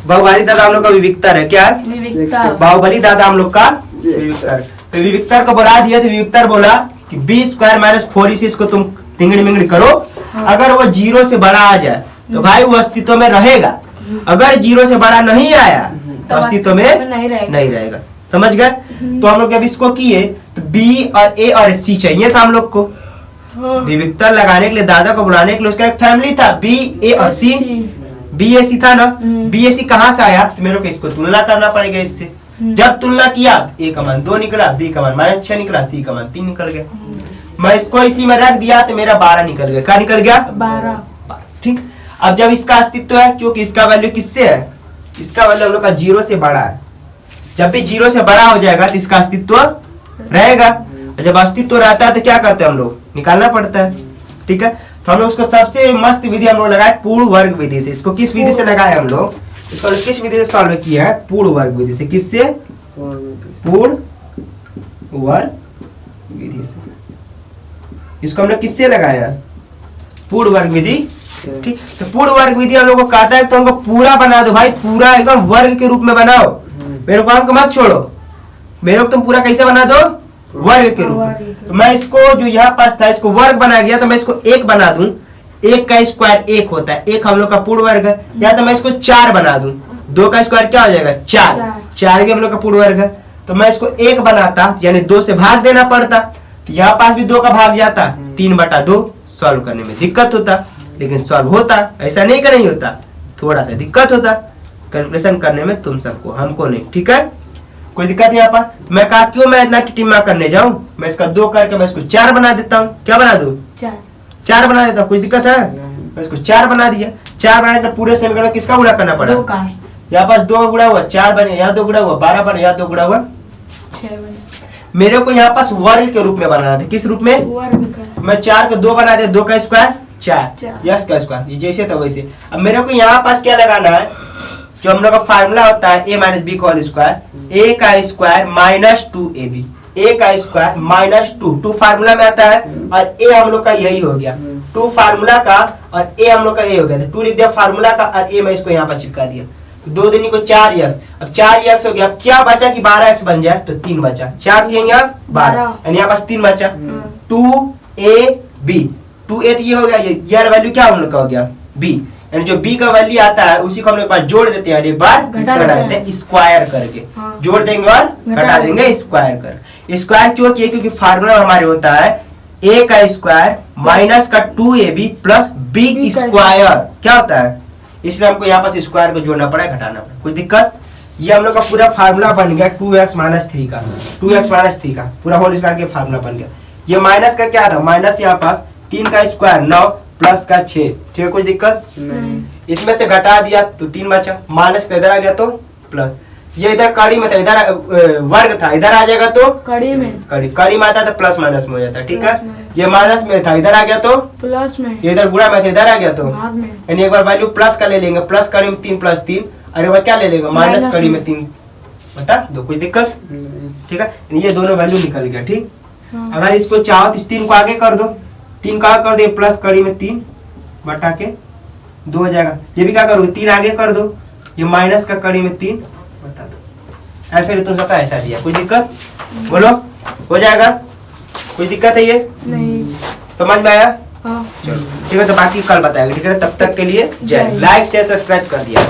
बाहुबली दादा हम लोग का विविक्तर है, क्या है? विविधता बाहुबली दादा हम लोग का विविक्तर। तो विविक्तर को बुला दिया, तो विविक्तर बोला कि बी स्क्वायर माइनस 4ac इसको तुम तिंगड़ी मिंगड़ी करो, अगर वो 0 से बड़ा आ जाए तो भाई वो अस्तित्व में रहेगा, अगर 0 से बड़ा नहीं आया तो अस्तित्व में नहीं रहेगा। समझ गए? तो हम लोग जब इसको किए तो बी और ए और सी चाहिए था हम लोग को, विविक्तर लगाने के लिए, दादा को बुलाने के लिए उसका एक फैमिली था, बी ए और सी। बी ए सी था ना, बी ए सी कहाँ से आया? तो मेरे को इसको तुलना करना पड़ेगा इससे। जब तुलना किया, ए का मान 2 निकला, बी का मान -6 निकला, सी का मान 3 निकल गया। मैं इसको इसी में रख दिया तो मेरा 12 निकल गया। क्या निकल गया? 12। ठीक, अब जब इसका अस्तित्व है, क्योंकि इसका वैल्यू किससे है? इसका वैल्यू हम लोग का 0 से बड़ा है। जब भी 0 से बड़ा हो जाएगा तो इसका अस्तित्व रहेगा, और जब अस्तित्व रहता है तो क्या करते हैं हम लोग? निकालना पड़ता है। ठीक है, तो हम लोग उसको सबसे मस्त विधि हम लोग लगाए पूर्ण वर्ग विधि से। इसको किस विधि से लगाए हम लोग? इसको किस विधि से सॉल्व किया है? पूर्ण वर्ग विधि से। किससे? पूर्ण वर्ग विधि से। इसको हमने किससे लगाया? पूर्ण वर्ग विधि। ठीक, तो पूर्ण वर्ग विधि हम लोग को कहता है तो हमको पूरा बना दो भाई, पूरा एकदम वर्ग के रूप में बनाओ, मेरे को हमको मत छोड़ो, मेरे को तुम पूरा कैसे बना दो? वर्ग के रूप में। तो मैं इसको जो यहाँ पास था इसको वर्ग बना गया, तो मैं इसको 1 बना दूं, 1 का स्क्वायर 1 होता है, 1 हम लोग का पूर्ण वर्ग है। या तो मैं इसको 4 बना दूं, 2 का स्क्वायर क्या हो जाएगा? 4 भी हम लोग का पूर्ण वर्ग है। तो मैं इसको 1 बनाता, यानी 2 से भाग देना पड़ता, तो यहाँ पास भी 2 का भाग जाता, 3/2 सॉल्व करने में दिक्कत होता, लेकिन सॉल्व होता, ऐसा नहीं कि नहीं होता, थोड़ा सा दिक्कत होता कैलकुलेशन करने में तुम सबको, हमको नहीं। ठीक है, कोई दिक्कत नहीं। यहाँ पर मैं कहा क्यों मैं इतना टिटिमा करने जाऊं, मैं इसका 2 करके मैं इसको 4 बना देता हूँ। क्या बना दूं? 4 बना देता हूँ, कुछ दिक्कत है? मैं इसको 4 बना दिया। 4 बनाने के पूरे समीकरण में किसका गुणा करना पड़ा? 2 का है। यहाँ पास 2 गुणा हुआ 4 बने, यहाँ 2 गुणा हुआ 12 बने, यहाँ 2 गुणा हुआ 6 बने। मेरे को यहाँ पास वर्ग के रूप में बनाना था। किस रूप में? वर्ग का। मैं 4 को 2 बना दिया, 2 का स्क्वायर 4, चार। यस का स्क्वायर, ये जैसे था वैसे। अब मेरे को यहाँ पास क्या लगाना है? जो हम लोग का फार्मूला होता है a माइनस बी का होल स्क्वायर, a का स्क्वायर माइनस 2ab, a का स्क्वायर माइनस 2 फार्मूला में आता है, और a हम लोग का यही हो गया, 2 फार्मूला का और a हम लोग का यही हो गया। 2 लिख दिया फार्मूला का और a मैं इसको यहाँ पर चिपका दिया, 2 दूनी को 4x, अब 4x हो गया। अब क्या बचा कि 12x बन जाए, तो 3 बचा, 4 दिए यहाँ 12, यानी यहाँ पास 3 बचा। 2ab, 2a तो ये हो गया, ये वैल्यू क्या हम लोग का हो गया? b, यानी जो b का वैल्यू आता है उसी को हम लोग एक बार जोड़ देते हैं, एक बार घटा देते हैं स्क्वायर करके। हाँ। जोड़ देंगे और घटा देंगे स्क्वायर कर। स्क्वायर क्यों किए? क्योंकि फार्मूला हमारे होता है a का स्क्वायर माइनस का 2ab प्लस b स्क्वायर, क्या होता है? इसलिए हमको यहाँ पास स्क्वायर को जोड़ना पड़ा, घटाना पड़ा, कुछ दिक्कत? ये हम लोग का पूरा फार्मूला बन गया 2x माइनस 3 का, 2x माइनस 3 का पूरा होल स्क्वायर के फार्मूला बन गया। ये माइनस का क्या था? माइनस यहाँ पास 3 का स्क्वायर 9 प्लस का 6। ठीक है, कोई दिक्कत नहीं। इसमें से घटा दिया तो 3 बचा, माइनस का इधर आ गया तो प्लस, ये इधर कड़ी में था, इधर वर्ग था, इधर आ जाएगा तो कड़ी में, कड़ी में आता तो प्लस माइनस में हो जाता। ठीक है, प्लस में। ये माइनस में था, इधर आ गया तो प्लस में, ये इधर गुणा में था, इधर आ गया तो भाग में। यानी एक बार वैल्यू प्लस का ले लेंगे, प्लस कड़ी में 3 प्लस 3, और एक बार क्या ले लेंगे? माइनस माइनस कड़ी में में। 3 बटा 2, कोई दिक्कत? ठीक है, ये दोनों वैल्यू निकल गया। ठीक, हाँ। अगर इसको चाहो तो इस 3 को आगे कर दो, 3 का आगे कर दो, प्लस कड़ी में 3 बटा के 2 हो जाएगा। ये भी क्या करोगे? 3 आगे कर दो, ये माइनस का कड़ी में 3 बटा 2, ऐसे तुम सबका ऐसा दिया, कोई दिक्कत? बोलो, हो जाएगा? कोई दिक्कत है? ये नहीं। समझ में आया? हाँ। चलो ठीक है, तो बाकी कल बताएगा। ठीक है, तब तक के लिए जय। लाइक शेयर सब्सक्राइब कर दिया।